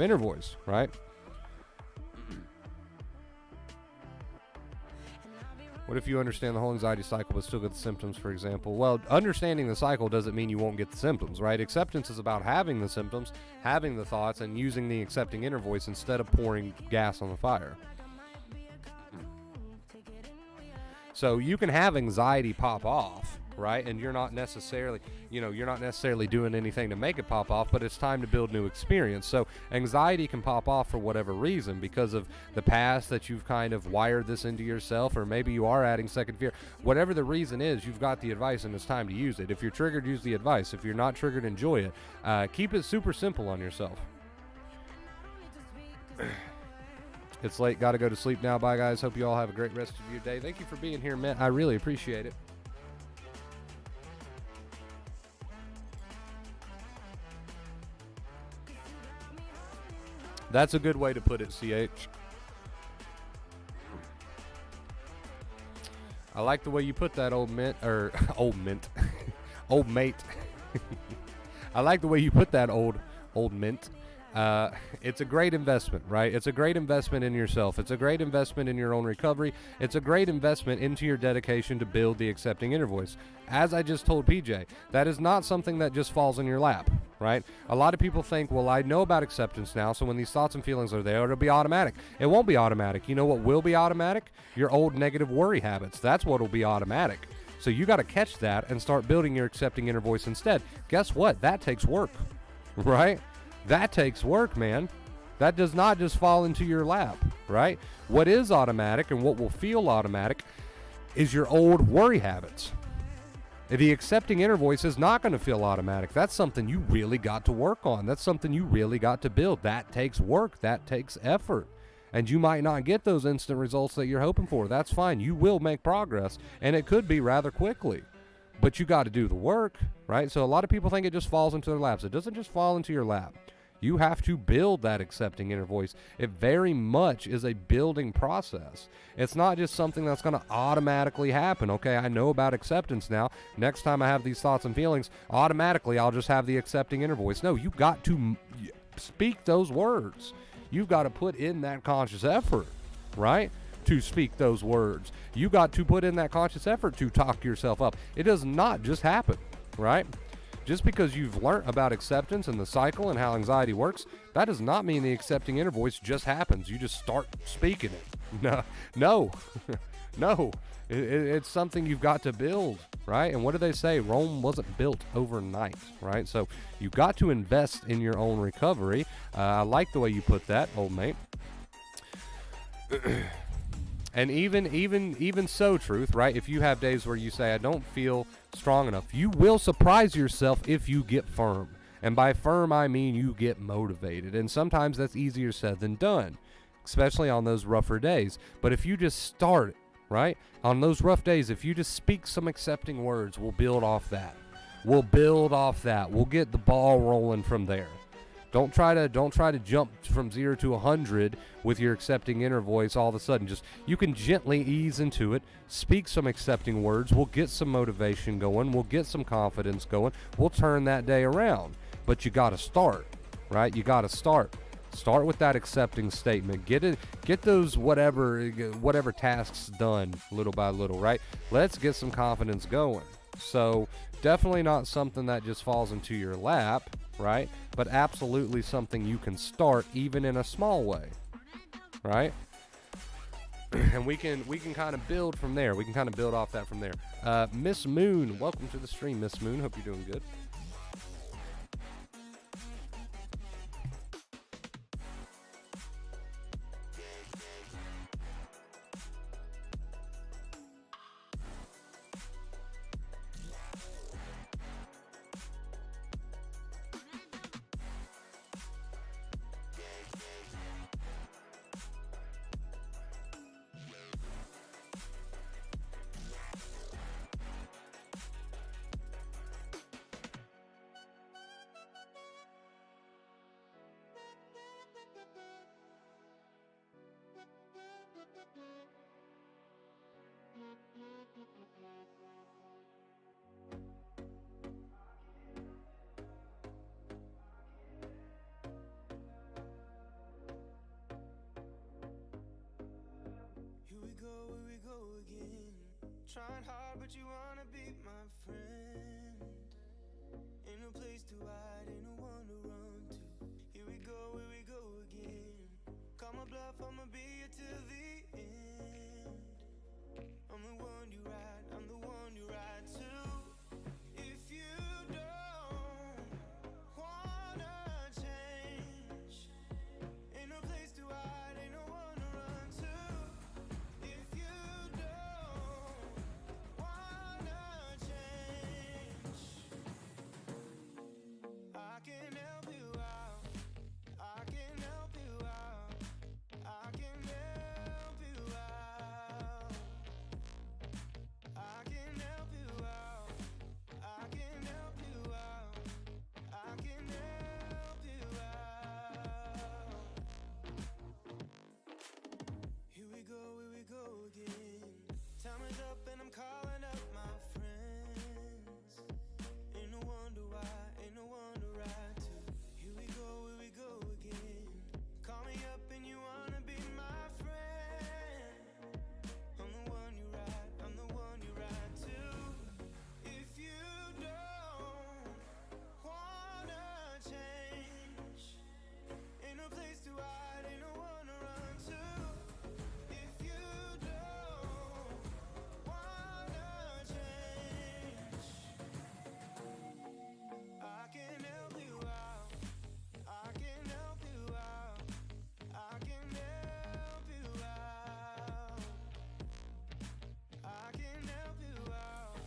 inner voice, right? What if you understand the whole anxiety cycle but still get the symptoms, for example? Well, understanding the cycle doesn't mean you won't get the symptoms, right? Acceptance is about having the symptoms, having the thoughts, and using the accepting inner voice instead of pouring gas on the fire. So you can have anxiety pop off, right? And you're not necessarily doing anything to make it pop off, but it's time to build new experience. So anxiety can pop off for whatever reason, because of the past that you've kind of wired this into yourself, or maybe you are adding second fear. Whatever the reason is, you've got the advice and it's time to use it. If you're triggered, use the advice. If you're not triggered, enjoy it. Keep it super simple on yourself. It's late. Got to go to sleep now. Bye, guys. Hope you all have a great rest of your day. Thank you for being here, man. I really appreciate it. That's a good way to put it, CH. I like the way you put that, old mate. Old mate. I like the way you put that, old mint. It's a great investment, right? It's a great investment in yourself. It's a great investment in your own recovery. It's a great investment into your dedication to build the accepting inner voice. As I just told PJ, that is not something that just falls in your lap, right? A lot of people think, well, I know about acceptance now, so when these thoughts and feelings are there, it'll be automatic. It won't be automatic. You know what will be automatic? Your old negative worry habits. That's what will be automatic. So you got to catch that and start building your accepting inner voice instead. Guess what? That takes work, right? That takes work, man. That does not just fall into your lap, right? What is automatic and what will feel automatic is your old worry habits. The accepting inner voice is not going to feel automatic. That's something you really got to work on. That's something you really got to build. That takes work. That takes effort. And you might not get those instant results that you're hoping for. That's fine. You will make progress, and it could be rather quickly. But you got to do the work, right? So a lot of people think it just falls into their laps. It doesn't just fall into your lap. You have to build that accepting inner voice. It very much is a building process. It's not just something that's going to automatically happen. Okay, I know about acceptance now. Next time I have these thoughts and feelings, automatically I'll just have the accepting inner voice. No, you've got to speak those words. You've got to put in that conscious effort, right, to speak those words. You got to put in that conscious effort to talk yourself up. It does not just happen, right? Just because you've learned about acceptance and the cycle and how anxiety works, that does not mean the accepting inner voice just happens. You just start speaking it. No. It's something you've got to build, right? And what do they say? Rome wasn't built overnight, right? So you've got to invest in your own recovery. I like the way you put that, old mate. And even so, truth, right? If you have days where you say, I don't feel strong enough, you will surprise yourself if you get firm. And by firm, I mean you get motivated. And sometimes that's easier said than done, especially on those rougher days. But if you just start, right, on those rough days, if you just speak some accepting words, we'll build off that. We'll get the ball rolling from there. Don't try to jump from 0 to 100 with your accepting inner voice all of a sudden. Just, you can gently ease into it, speak some accepting words. We'll get some motivation going. We'll get some confidence going. We'll turn that day around. But you got to start, right? You got to start. Start with that accepting statement. Get those whatever tasks done little by little, right? Let's get some confidence going. So definitely not something that just falls into your lap, right? But absolutely something you can start even in a small way, right? And we can kind of build from there. We can kind of build off that from there. Miss Moon, welcome to the stream, Miss Moon. Hope you're doing good. we go again. Trying hard, but you wanna be my friend. Ain't no place to hide, ain't no one to run to. Here we go again. Call my bluff, I'ma be here till the end. I'm the one you ride, I'm the one you ride to. If you don't wanna change, ain't no place to hide, ain't no one to run to. If you don't wanna change, I can help you out, I can help you out, I can help you out, I can help you out, I can help you out, I can help you out. Here we go again. Time is up and I'm calling up my friends. Ain't no wonder why, ain't no one to ride to. Here we go again. Call me up and you wanna be my friend. I'm the one you ride, I'm the one you ride to. If you don't wanna change, ain't no place to hide, ain't no one to run to. If you don't wanna change, I can help you out, I can help you out, I can help you out, I can help you out,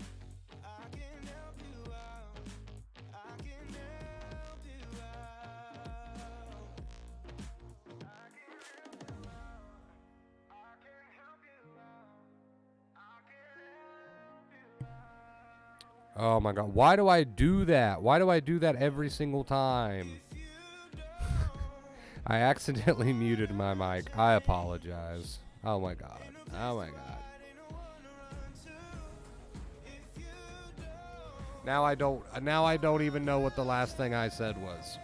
I can help you out, I can help you out, I can help you out, I can help you out, I can help you out. Oh my god, why do I do that? Why do I do that every single time? If you don't I accidentally muted my mic. I apologize. Oh my god. Oh my god. ain't no one to run to. If you don't Now I don't even know what the last thing I said was.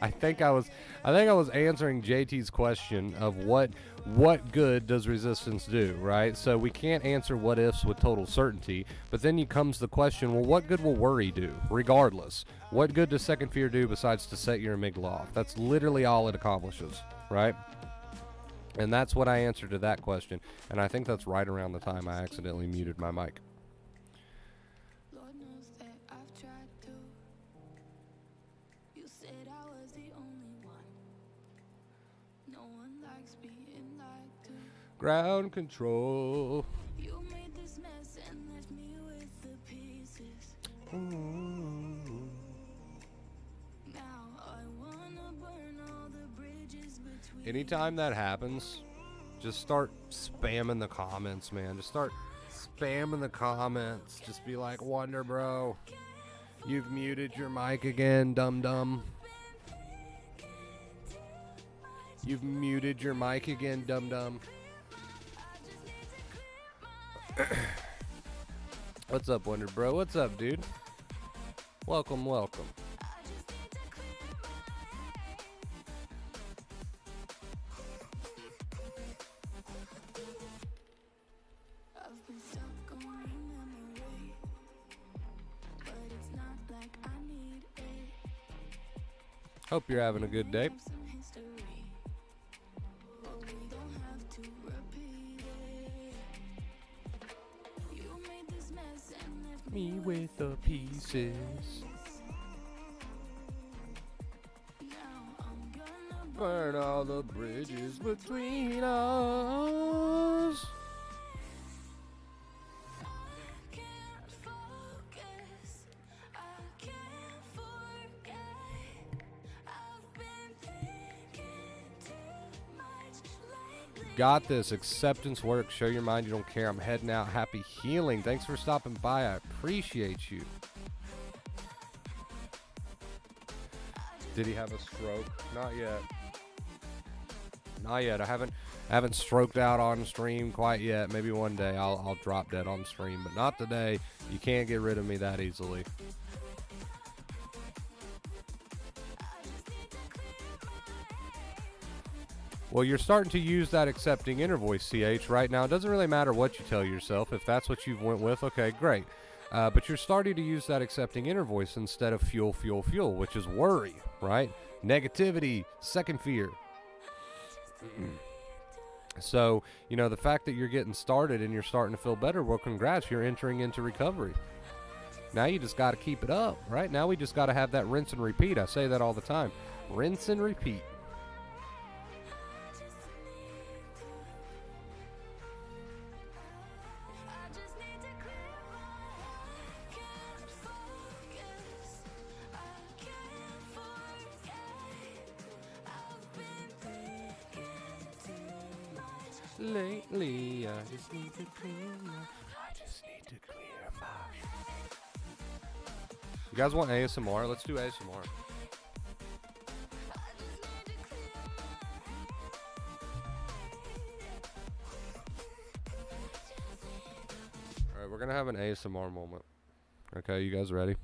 I think I was answering JT's question of what good does resistance do, right? So we can't answer what ifs with total certainty, but then comes the question, well, what good will worry do regardless? What good does second fear do besides to set your amygdala off? That's literally all it accomplishes, right? And that's what I answered to that question, and I think that's right around the time I accidentally muted my mic. Lord knows that I've tried to. You said I was the only one. No one likes being lied to. Ground control. You made this mess and left me with the pieces. Now I wanna burn all the bridges between. Anytime that happens, just start spamming the comments, man. Just start spamming the comments. Just be like, Wonder Bro, you've muted your mic again, dum-dum. You've muted your mic again, dum-dum. What's up, Wonder Bro? What's up, dude? Welcome, welcome. I've been stuck on your memory, but it's not like I need it. Hope you're having a good day. Some history, but we don't have to repeat it. You made this mess and left Me with the pieces. Now I'm gonna Burn all the bridges between us. can't focus, I can't forget. I've been thinking too much lately. Got this. Acceptance work. Show your mind you don't care. I'm heading out. Happy healing. Thanks for stopping by. I appreciate you. Did he have a stroke? Not yet. Not yet. I haven't stroked out on stream quite yet. Maybe one day I'll drop dead on stream, but not today. You can't get rid of me that easily. Well, you're starting to use that accepting inner voice, CH, right now. It doesn't really matter what you tell yourself. If that's what you've went with, okay, great. But you're starting to use that accepting inner voice instead of fuel, fuel, fuel, which is worry, right? Negativity, second fear. So, you know, the fact that you're getting started and you're starting to feel better, well, congrats, you're entering into recovery. Now you just got to keep it up, right? Now we just got to have that rinse and repeat. I say that all the time. Rinse and repeat. Lately, I just need to clear my. You guys want ASMR? Let's do ASMR. Alright, we're gonna have an ASMR moment. Okay, you guys ready?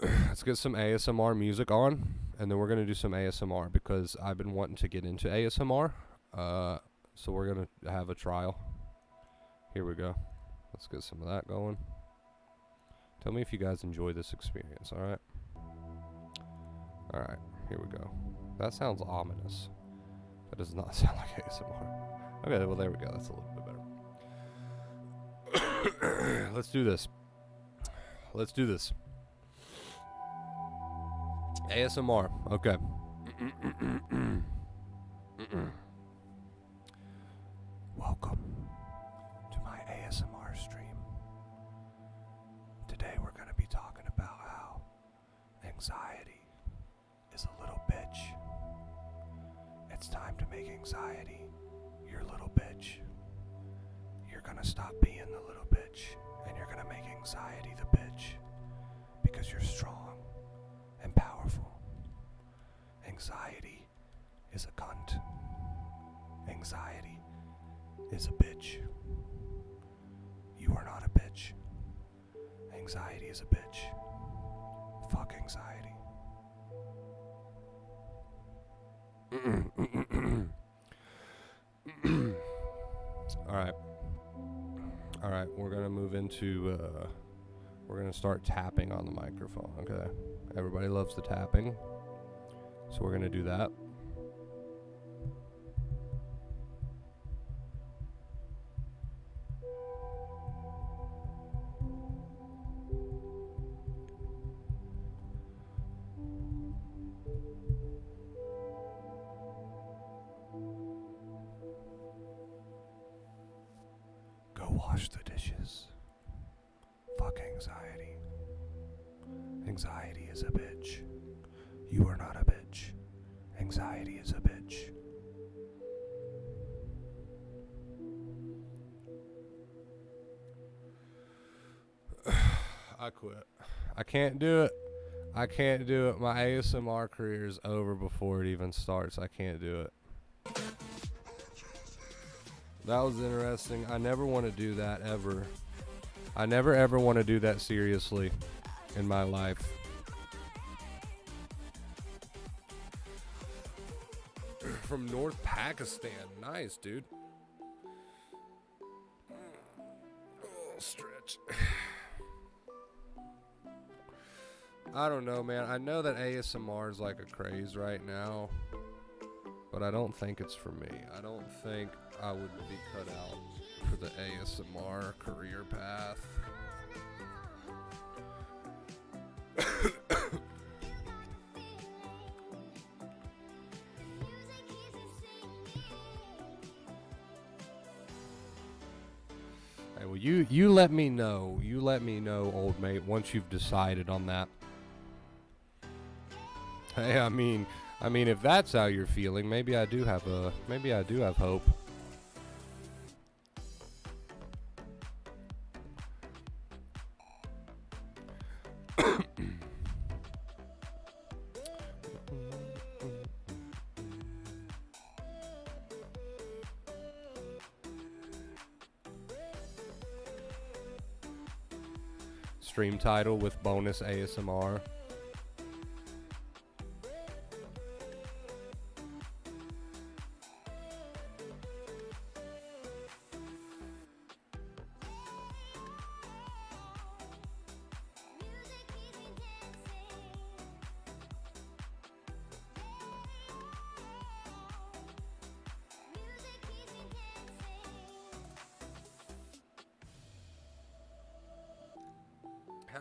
Let's get some ASMR music on, and then we're gonna do some ASMR because I've been wanting to get into ASMR. So we're gonna have a trial. Here we go. Let's get some of that going. Tell me if you guys enjoy this experience, alright? Alright, here we go. That sounds ominous. That does not sound like ASMR. Okay, well there we go. That's a little bit better. Let's do this. Let's do this. ASMR. Okay. Welcome to my ASMR stream. Today we're going to be talking about how anxiety is a little bitch. It's time to make anxiety your little bitch. You're going to stop being the little bitch and you're going to make anxiety the bitch because you're strong and powerful. Anxiety is a cunt. Anxiety is a bitch. You are not a bitch. Anxiety is a bitch. Fuck anxiety. Alright, we're gonna move into we're gonna start tapping on the microphone, okay? Everybody loves the tapping. So we're gonna do that. Wash the dishes. Fuck anxiety. Anxiety is a bitch. You are not a bitch. Anxiety is a bitch. I quit. I can't do it. I can't do it. My ASMR career is over before it even starts. I can't do it. That was interesting. I never want to do that ever. I never ever want to do that seriously in my life. From North Pakistan. Nice, dude. Oh, stretch. I don't know, man. I know that ASMR is like a craze right now, but I don't think it's for me. I don't think I would be cut out for the ASMR career path. Hey, well, you let me know. You let me know, old mate, once you've decided on that. Hey, I mean, if that's how you're feeling, maybe I do have hope. Stream title with bonus ASMR.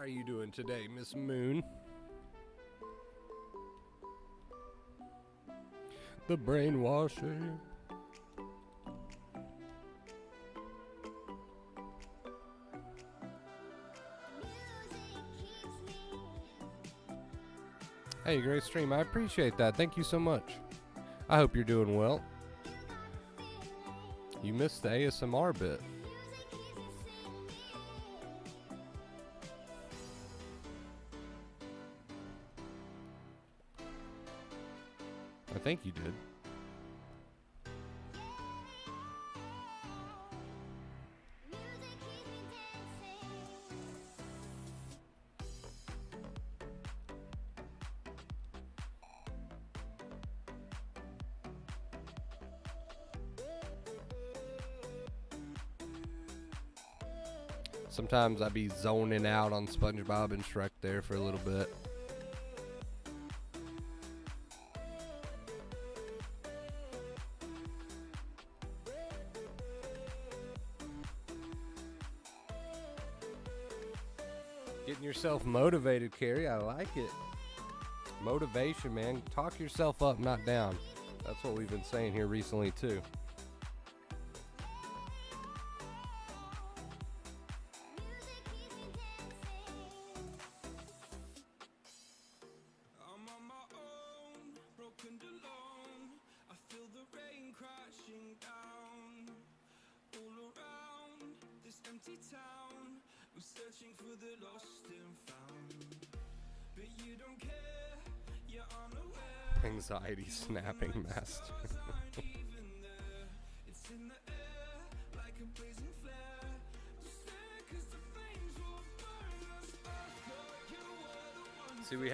How are you doing today, Miss Moon? The brainwasher. Hey, great stream. I appreciate that. Thank you so much. I hope you're doing well. You missed the ASMR bit. I think you did. Sometimes I be zoning out on SpongeBob and Shrek there for a little bit. Getting yourself motivated, Carrie. I like it. Motivation, man. Talk yourself up, not down. That's what we've been saying here recently, too. Anxiety snapping master. See, we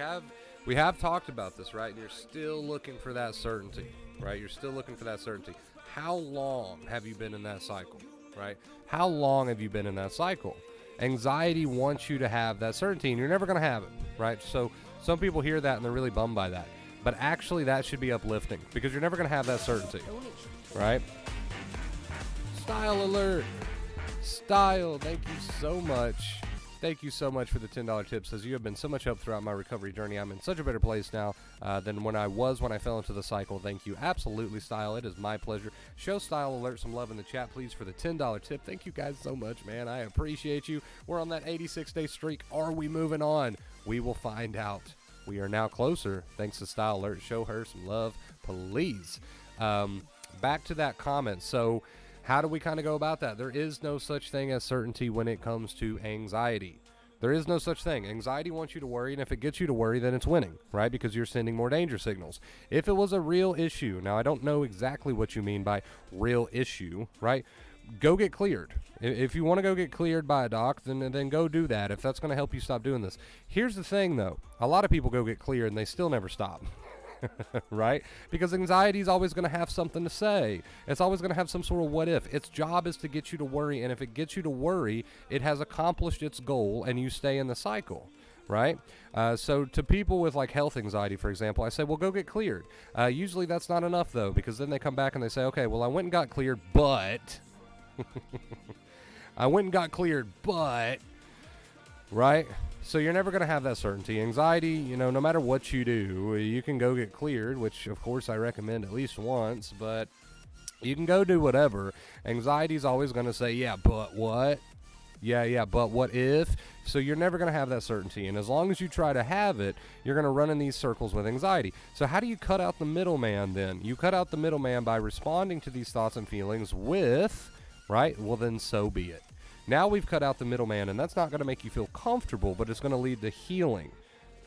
have talked about this, right? And you're still looking for that certainty, right? You're still looking for that certainty. How long have you been in that cycle, right? How long have you been in that cycle? Anxiety wants you to have that certainty, and you're never going to have it, right? So some people hear that and they're really bummed by that. But actually, that should be uplifting because you're never going to have that certainty, right? Style alert. Style, thank you so much. Thank you so much for the $10 tip. Says, you have been so much help throughout my recovery journey. I'm in such a better place now than when I was when I fell into the cycle. Thank you. Absolutely, Style. It is my pleasure. Show Style Alert some love in the chat, please, for the $10 tip. Thank you guys so much, man. I appreciate you. We're on that 86-day streak. Are we moving on? We will find out. We are now closer, thanks to Style Alert. Show her some love, please. Back to that comment. So how do we kind of go about that? There is no such thing as certainty when it comes to anxiety. There is no such thing. Anxiety wants you to worry, and if it gets you to worry, then it's winning, right? Because you're sending more danger signals. If it was a real issue, now I don't know exactly what you mean by real issue, right? Go get cleared. If you want to go get cleared by a doc, then go do that if that's going to help you stop doing this. Here's the thing, though. A lot of people go get cleared, and they still never stop. Right? Because anxiety is always going to have something to say. It's always going to have some sort of what if. Its job is to get you to worry, and if it gets you to worry, it has accomplished its goal, and you stay in the cycle. Right? So to people with like health anxiety, for example, I say, well, go get cleared. Usually that's not enough, though, because then they come back and they say, okay, well, I went and got cleared, but... I went and got cleared, but... Right? So you're never going to have that certainty. Anxiety, no matter what you do, you can go get cleared, which, of course, I recommend at least once, but you can go do whatever. Anxiety is always going to say, yeah, but what? Yeah, but what if? So you're never going to have that certainty. And as long as you try to have it, you're going to run in these circles with anxiety. So how do you cut out the middleman then? You cut out the middleman by responding to these thoughts and feelings with, right? Well, then so be it. Now we've cut out the middleman, and that's not going to make you feel comfortable, but it's going to lead to healing,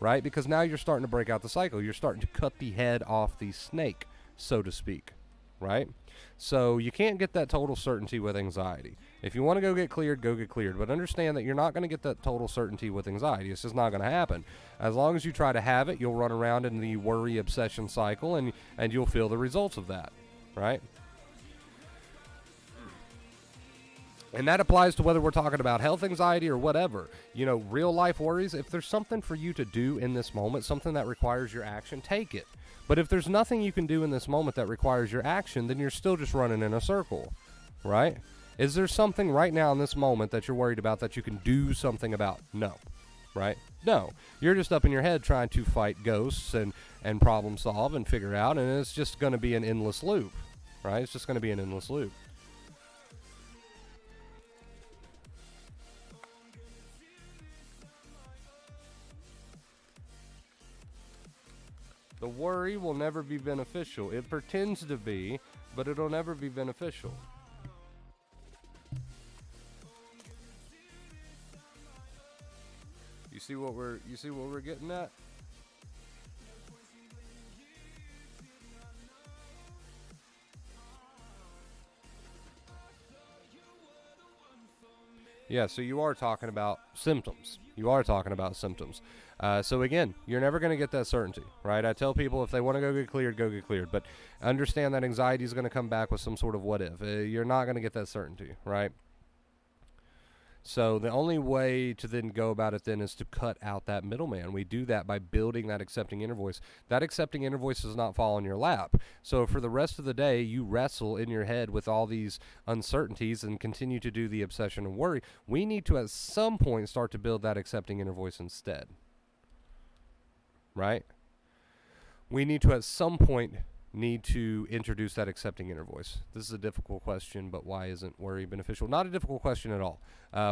right? Because now you're starting to break out the cycle. You're starting to cut the head off the snake, so to speak, right? So you can't get that total certainty with anxiety. If you want to go get cleared, but understand that you're not going to get that total certainty with anxiety. It's just not going to happen. As long as you try to have it, you'll run around in the worry obsession cycle, and you'll feel the results of that, right? And that applies to whether we're talking about health anxiety or whatever. Real life worries, if there's something for you to do in this moment, something that requires your action, take it. But if there's nothing you can do in this moment that requires your action, then you're still just running in a circle, right? Is there something right now in this moment that you're worried about that you can do something about? No. right? No, you're just up in your head trying to fight ghosts and problem solve and figure out, and it's just going to be an endless loop, right? It's just going to be an endless loop. The worry will never be beneficial. It pretends to be, but it'll never be beneficial. You see what we're getting at? Yeah, so you are talking about symptoms. You are talking about symptoms. So again, you're never going to get that certainty, right? I tell people if they want to go get cleared. But understand that anxiety is going to come back with some sort of what if. You're not going to get that certainty, right? So the only way to then go about it then is to cut out that middleman. We do that by building that accepting inner voice. That accepting inner voice does not fall in your lap. So for the rest of the day, you wrestle in your head with all these uncertainties and continue to do the obsession and worry. We need to at some point start to build that accepting inner voice instead. Right? We need to at some point introduce that accepting inner voice. This is a difficult question, but why isn't worry beneficial? Not a difficult question at all.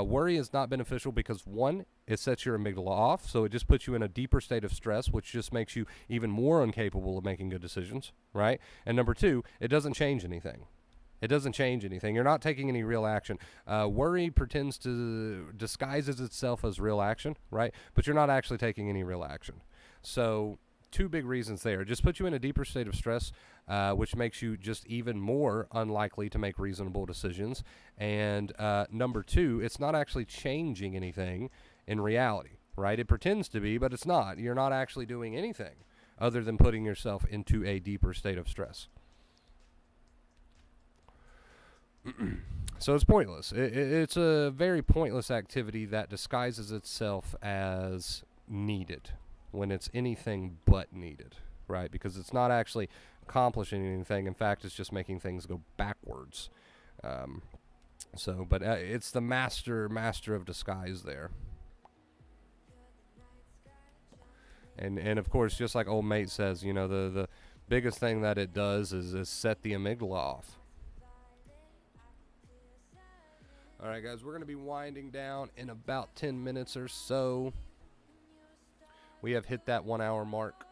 Worry is not beneficial because, one, it sets your amygdala off, so it just puts you in a deeper state of stress, which just makes you even more incapable of making good decisions, right? And number two, it doesn't change anything. It doesn't change anything. You're not taking any real action. Worry pretends to disguises itself as real action, right? But you're not actually taking any real action. So two big reasons there. It just puts you in a deeper state of stress, which makes you just even more unlikely to make reasonable decisions. And number two, it's not actually changing anything in reality, right? It pretends to be, but it's not. You're not actually doing anything other than putting yourself into a deeper state of stress. So it's pointless. It's a very pointless activity that disguises itself as needed when it's anything but needed, right? Because it's not actually accomplishing anything. In fact, it's just making things go backwards. But it's the master of disguise there. And of course, just like old mate says, you know, the biggest thing that it does is set the amygdala off. All right, guys, we're going to be winding down in about 10 minutes or so. We have hit that 1 hour mark.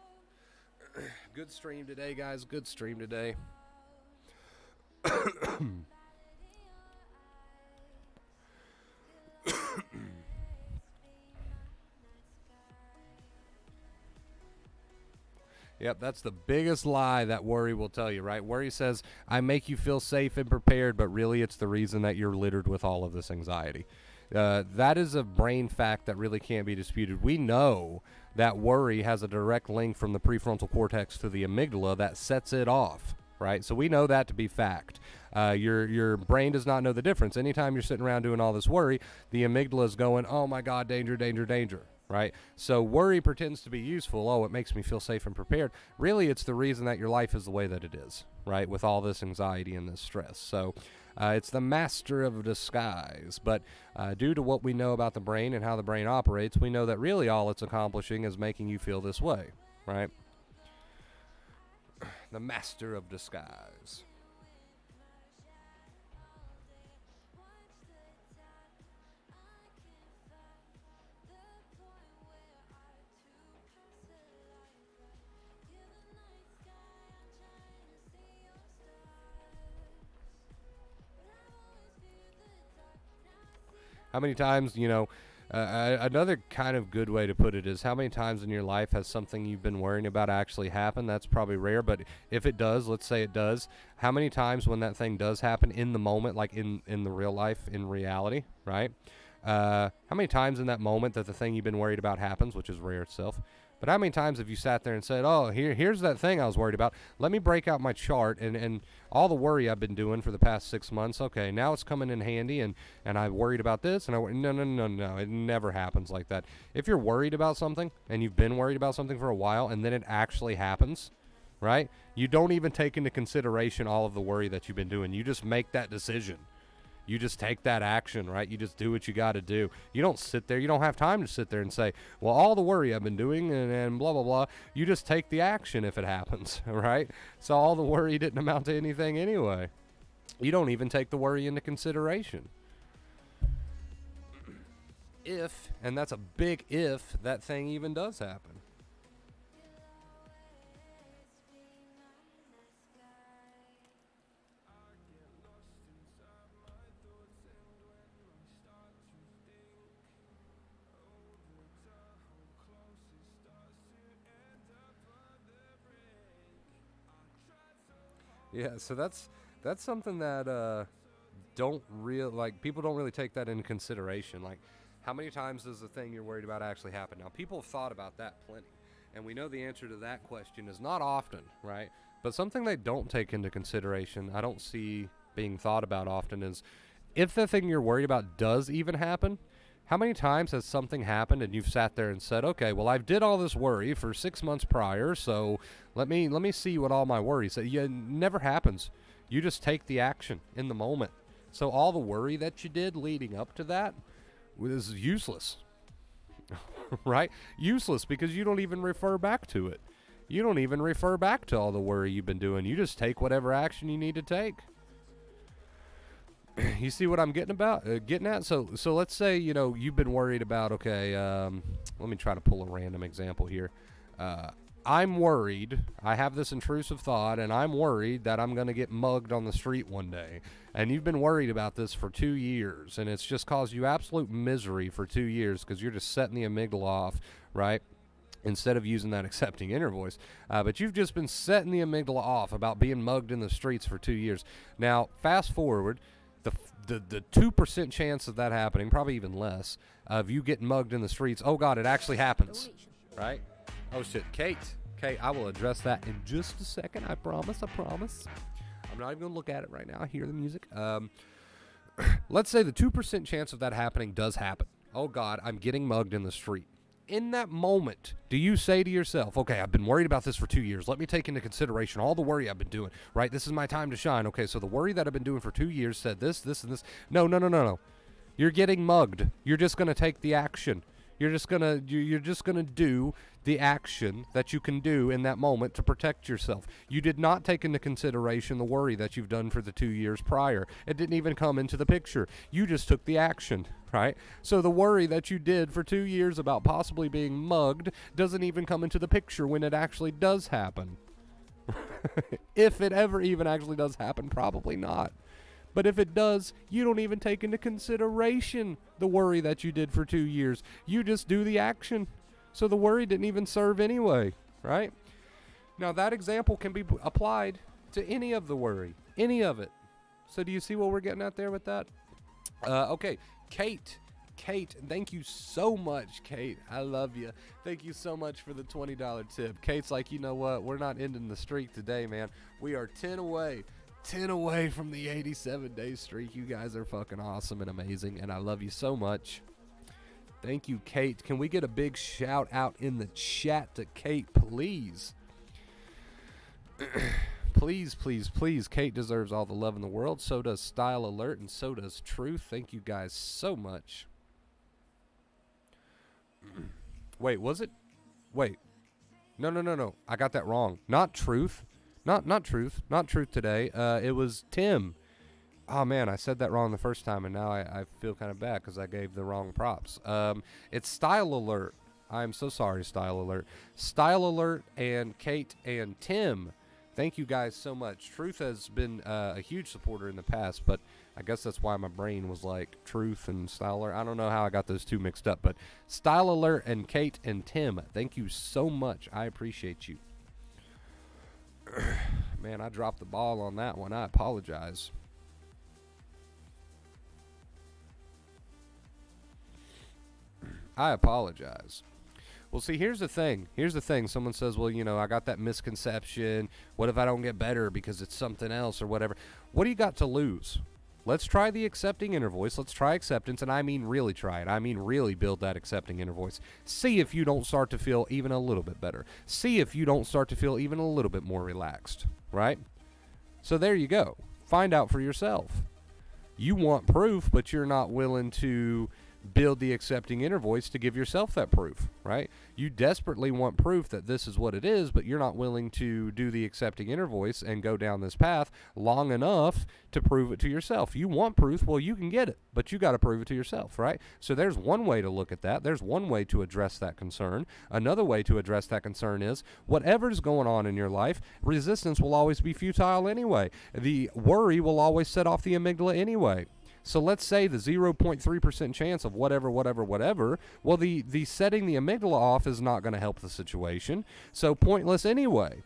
Good stream today, guys. Good stream today. Yep, that's the biggest lie that worry will tell you, right? Worry says, I make you feel safe and prepared, but really it's the reason that you're littered with all of this anxiety. That is a brain fact that really can't be disputed. We know that worry has a direct link from the prefrontal cortex to the amygdala that sets it off, right? So we know that to be fact. Your brain does not know the difference. Anytime you're sitting around doing all this worry, the amygdala is going, oh my God, danger, danger, danger, right? So worry pretends to be useful. Oh, it makes me feel safe and prepared. Really, it's the reason that your life is the way that it is, right? With all this anxiety and this stress. So it's the master of disguise. But due to what we know about the brain and how the brain operates, we know that really all it's accomplishing is making you feel this way, right? The master of disguise. How many times, another kind of good way to put it is how many times in your life has something you've been worrying about actually happened? That's probably rare, but if it does, let's say it does, how many times when that thing does happen in the moment, like in the real life, in reality, right? How many times in that moment that the thing you've been worried about happens, which is rare itself, but how many times have you sat there and said, oh, here's that thing I was worried about. Let me break out my chart and all the worry I've been doing for the past 6 months. Okay, now it's coming in handy, and I worried about this. And no. It never happens like that. If you're worried about something, and you've been worried about something for a while, and then it actually happens, right? You don't even take into consideration all of the worry that you've been doing. You just make that decision. You just take that action, right? You just do what you got to do. You don't sit there. You don't have time to sit there and say, well, all the worry I've been doing and blah, blah, blah. You just take the action if it happens, right? So all the worry didn't amount to anything anyway. You don't even take the worry into consideration. If, and that's a big if, that thing even does happen. Yeah, so that's something that people don't really take that into consideration. Like, how many times does the thing you're worried about actually happen? Now, people have thought about that plenty, and we know the answer to that question is not often, right? But something they don't take into consideration, I don't see being thought about often, is if the thing you're worried about does even happen, how many times has something happened and you've sat there and said, okay, well, I've did all this worry for 6 months prior, so let me see what all my worries. Yeah, it never happens. You just take the action in the moment. So all the worry that you did leading up to that was useless, right? Useless, because you don't even refer back to it. You don't even refer back to all the worry you've been doing. You just take whatever action you need to take. You see what I'm getting at? So let's say, you've been worried about, okay, let me try to pull a random example here. I'm worried, I have this intrusive thought, and I'm worried that I'm going to get mugged on the street one day. And you've been worried about this for 2 years, and it's just caused you absolute misery for 2 years because you're just setting the amygdala off, right? Instead of using that accepting inner voice. But you've just been setting the amygdala off about being mugged in the streets for 2 years. Now, fast forward, the 2% chance of that happening, probably even less, of you getting mugged in the streets. Oh, God, it actually happens, right? Oh, shit. Kate, I will address that in just a second. I promise. I'm not even going to look at it right now. I hear the music. Let's say the 2% chance of that happening does happen. Oh, God, I'm getting mugged in the street. In that moment, do you say to yourself, okay, I've been worried about this for 2 years. Let me take into consideration all the worry I've been doing, right? This is my time to shine. Okay, so the worry that I've been doing for 2 years said this, and this. No. You're getting mugged. You're just going to take the action. You're just gonna do the action that you can do in that moment to protect yourself. You did not take into consideration the worry that you've done for the 2 years prior. It didn't even come into the picture. You just took the action, right? So the worry that you did for 2 years about possibly being mugged doesn't even come into the picture when it actually does happen. If it ever even actually does happen, probably not. But if it does, you don't even take into consideration the worry that you did for 2 years. You just do the action. So the worry didn't even serve anyway, right? Now that example can be applied to any of the worry, any of it. So do you see what we're getting at there with that? Okay, Kate, thank you so much, Kate. I love you. Thank you so much for the $20 tip. Kate's like, you know what? We're not ending the streak today, man. We are 10 away. 10 away from the 87-day streak. You guys are fucking awesome and amazing, and I love you so much. Thank you, Kate. Can we get a big shout out in the chat to Kate, please? Please. Kate deserves all the love in the world. So does Style Alert, and so does Truth. Thank you guys so much. Wait, was it? Wait. No. I got that wrong. Not Truth. Not Truth today. It was Tim. Oh man, I said that wrong the first time, and now I feel kind of bad because I gave the wrong props. It's Style Alert. I'm so sorry, Style Alert. Style Alert and Kate and Tim. Thank you guys so much. Truth has been a huge supporter in the past, but I guess that's why my brain was like Truth and Style Alert. I don't know how I got those two mixed up, but Style Alert and Kate and Tim, thank you so much. I appreciate you. Man, I dropped the ball on that one. I apologize. Well, see, here's the thing. Someone says, well, I got that misconception. What if I don't get better because it's something else or whatever? What do you got to lose? Let's try the accepting inner voice. Let's try acceptance, and I mean really try it. I mean really build that accepting inner voice. See if you don't start to feel even a little bit better. See if you don't start to feel even a little bit more relaxed, right? So there you go. Find out for yourself. You want proof, but you're not willing to build the accepting inner voice to give yourself that proof, right? You desperately want proof that this is what it is, but you're not willing to do the accepting inner voice and go down this path long enough to prove it to yourself. You want proof, well, you can get it, but you got to prove it to yourself, right? So there's one way to look at that. There's one way to address that concern. Another way to address that concern is whatever's going on in your life, resistance will always be futile anyway. The worry will always set off the amygdala anyway. So let's say the 0.3% chance of whatever, well, the setting the amygdala off is not going to help the situation, so pointless anyway.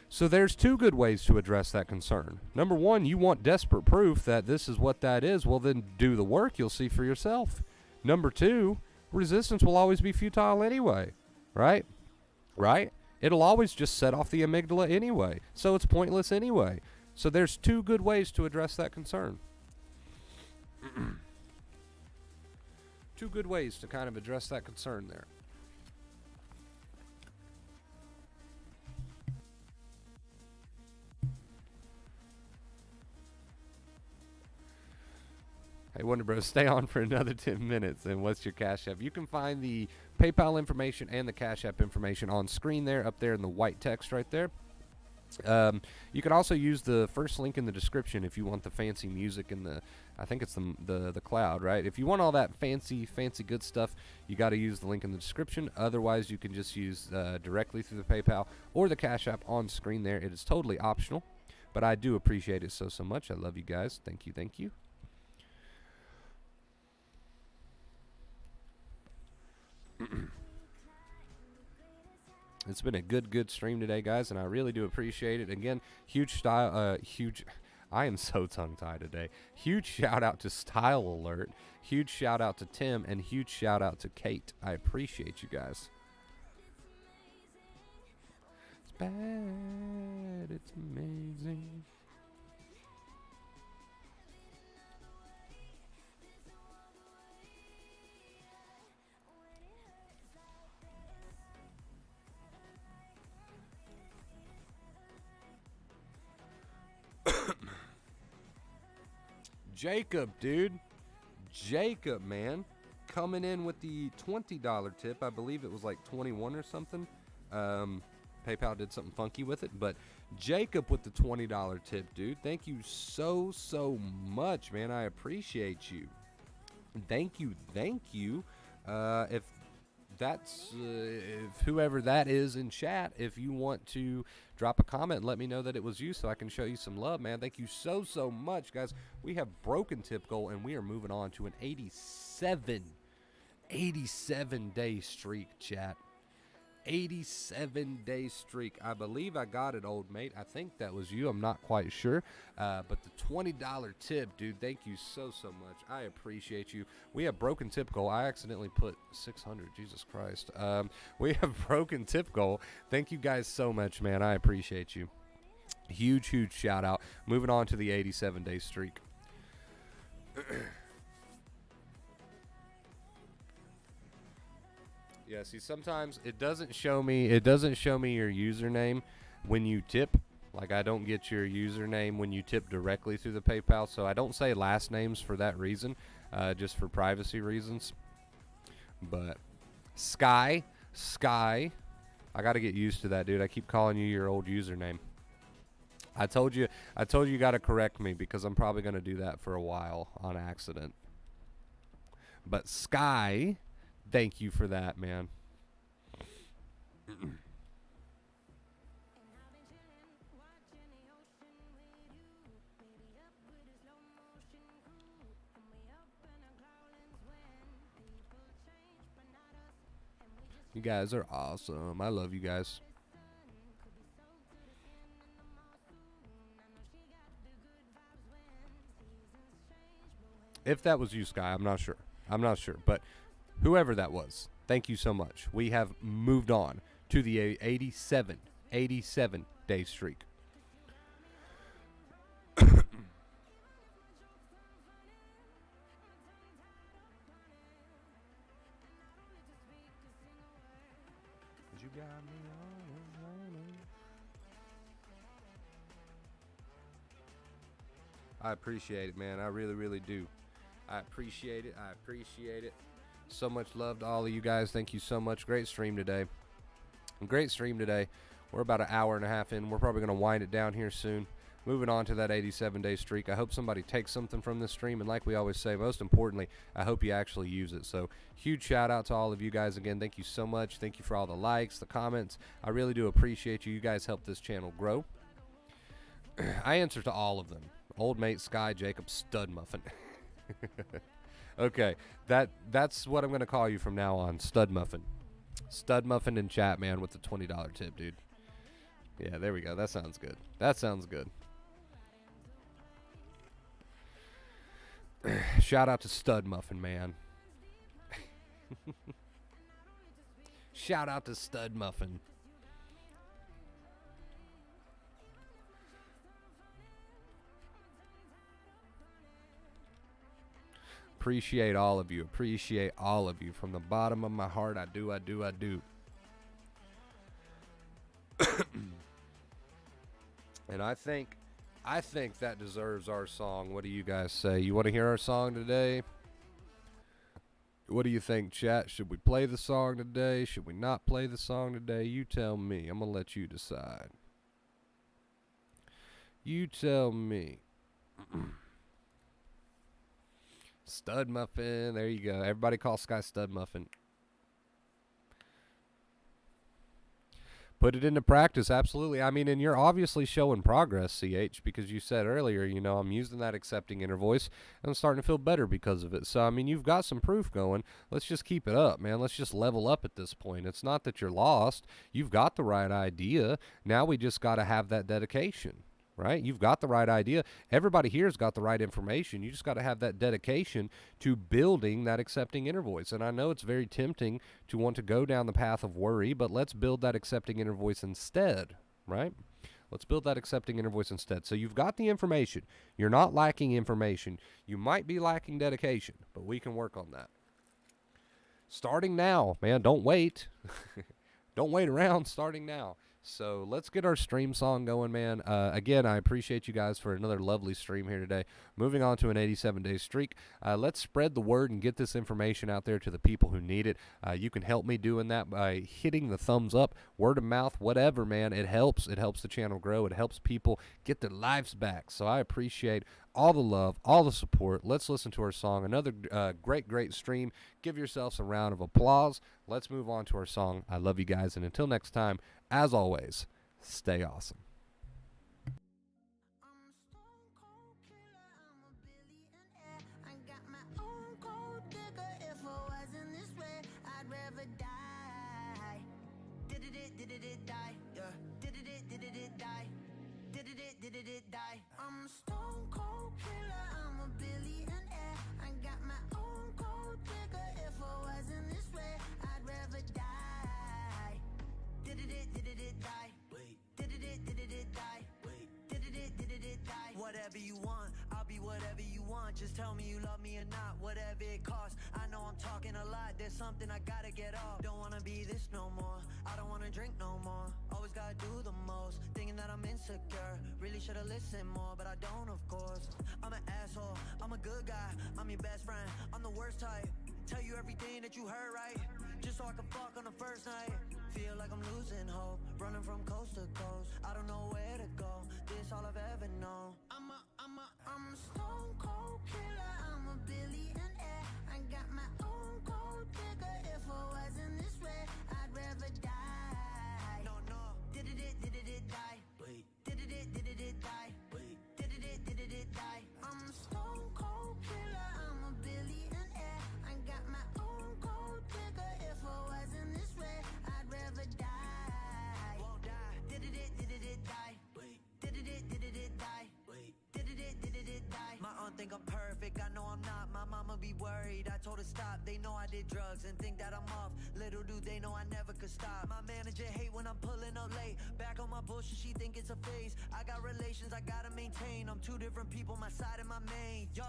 So there's two good ways to address that concern. Number one, you want desperate proof that this is what that is, well then do the work, you'll see for yourself. Number two, resistance will always be futile anyway, right? Right? It'll always just set off the amygdala anyway, so it's pointless anyway. So there's two good ways to address that concern. Two good ways to kind of address that concern there. Hey, Wonder Bros, stay on for another 10 minutes. And what's your Cash App? You can find the PayPal information and the Cash App information on screen there, up there in the white text right there. You can also use the first link in the description if you want the fancy music and I think it's the cloud, right? If you want all that fancy good stuff, you got to use the link in the description. Otherwise, you can just use directly through the PayPal or the Cash App on screen there. It is totally optional, but I do appreciate it so much. I love you guys. Thank you. It's been a good stream today, guys, and I really do appreciate it. Again, I am so tongue-tied today. Huge shout-out to Style Alert, huge shout-out to Tim, and huge shout-out to Kate. I appreciate you guys. It's bad, it's amazing. Jacob, dude. Jacob, man. Coming in with the $20 tip. I believe it was like 21 or something. PayPal did something funky with it. But Jacob with the $20 tip, dude. Thank you so much, man. I appreciate you. Thank you. If that's if whoever that is in chat, if you want to drop a comment and let me know that it was you so I can show you some love, man. Thank you so much, guys. We have broken tip goal and we are moving on to an 87 day streak, chat. 87-day streak. I believe I got it, old mate. I think that was you. I'm not quite sure. But the $20 tip, dude, thank you so much. I appreciate you. We have broken tip goal. I accidentally put 600. Jesus Christ. We have broken tip goal. Thank you guys so much, man. I appreciate you. Huge shout out. Moving on to the 87-day streak. Yeah, see, sometimes it doesn't show me your username when you tip. Like, I don't get your username when you tip directly through the PayPal, so I don't say last names for that reason, just for privacy reasons. But Sky, I got to get used to that, dude. I keep calling you your old username. I told you got to correct me because I'm probably going to do that for a while on accident. But Sky, thank you for that, man. You guys are awesome. I love you guys. If that was you, Sky, I'm not sure. But whoever that was, thank you so much. We have moved on to the 87 day streak. You got me on. I appreciate it, man. I really, really do. I appreciate it. I appreciate it. So much love to all of you guys. Thank you so much. Great stream today. Great stream today. We're about an hour and a half in. We're probably going to wind it down here soon. Moving on to that 87-day streak. I hope somebody takes something from this stream. And like we always say, most importantly, I hope you actually use it. So huge shout out to all of you guys again. Thank you so much. Thank you for all the likes, the comments. I really do appreciate you. You guys help this channel grow. I answer to all of them. Old mate Sky Jacob Stud Muffin. Okay, that's what I'm going to call you from now on, Stud Muffin. Stud Muffin in chat, man, with the $20 tip, dude. Yeah, there we go. That sounds good. That sounds good. Shout out to Stud Muffin, man. Shout out to Stud Muffin. Appreciate all of you. Appreciate all of you. From the bottom of my heart, I do. And I think that deserves our song. What do you guys say? You want to hear our song today? What do you think, chat? Should we play the song today? Should we not play the song today? You tell me. I'm going to let you decide. You tell me. Stud Muffin. There you go. Everybody call Sky Stud Muffin. Put it into practice, absolutely. I mean, and you're obviously showing progress, CH, because you said earlier, you know, I'm using that accepting inner voice, and I'm starting to feel better because of it. So, I mean, you've got some proof going. Let's just keep it up, man. Let's just level up at this point. It's not that you're lost. You've got the right idea. Now we just got to have that dedication, right? You've got the right idea. Everybody here's got the right information. You just got to have that dedication to building that accepting inner voice. And I know it's very tempting to want to go down the path of worry, but let's build that accepting inner voice instead, right? Let's build that accepting inner voice instead. So you've got the information. You're not lacking information. You might be lacking dedication, but we can work on that. Starting now, man, don't wait. Don't wait around, starting now. So let's get our stream song going, man. Again, I appreciate you guys for another lovely stream here today. Moving on to an 87-day streak. Let's spread the word and get this information out there to the people who need it. You can help me doing that by hitting the thumbs up, word of mouth, whatever, man. It helps. It helps the channel grow. It helps people get their lives back. So I appreciate all the love, all the support. Let's listen to our song. Another great stream. Give yourselves a round of applause. Let's move on to our song. I love you guys. And until next time, as always, stay awesome. I'm a stone cold killer, I'm a billionaire. I got my own gold digger. If I wasn't this way, I'd rather die. Did it die? Yeah. Did it die? Did it die? I'm a stone cold killer, I'm a billionaire. I got my own gold digger. If I wasn't this way, I'd rather die. Did it die? Wait. Did it die? Wait. Did it die? Whatever you want, I'll be whatever you want. Just tell me you love me or not, whatever it costs. I know I'm talking a lot, there's something I gotta get off. Don't wanna be this no more, I don't wanna drink no more. Always gotta do the most, thinking that I'm insecure. Really should've listened more, but I don't, of course. I'm an asshole, I'm a good guy, I'm your best friend, I'm the worst type. Tell you everything that you heard right, just so I can fuck on the first night. Feel like I'm losing hope, running from coast to coast. I don't know where to go, this all I've ever known. I'm a stone cold killer, I'm a billionaire. I got my own gold digger. If I wasn't this way, I'd rather die. No, Did it die? wait, Did it die? wait. Did it die? I'm a stone cold killer, I'm a billionaire. I got my own gold digger. If I wasn't this way, I'd rather die. Won't die, Did it die? wait, Did it die? wait. Did it die? My aunt think I'm perfect, I know I'm not. My mama be worried, I told her stop. They know I did drugs and think that I'm off. Little do they know I never could stop. My manager hate when I'm pulling up late. Back on my bullshit, she think it's a phase. I got relations I gotta maintain. I'm two different people, my side and my main. Yeah,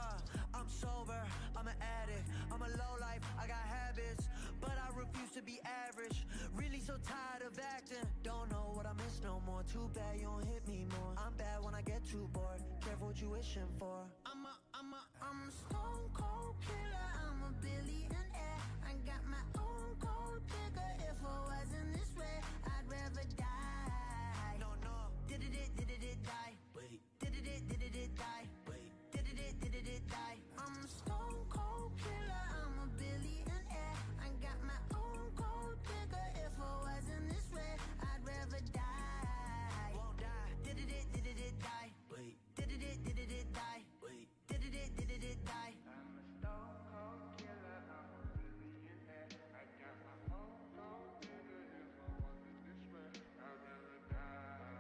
I'm sober, I'm an addict, I'm a low life, I got habits, but I refuse to be average. Really so tired of acting, don't know what I miss no more. Too bad you don't hit me more. I'm bad when I get too bored. Care careful what you wishing for. I'm a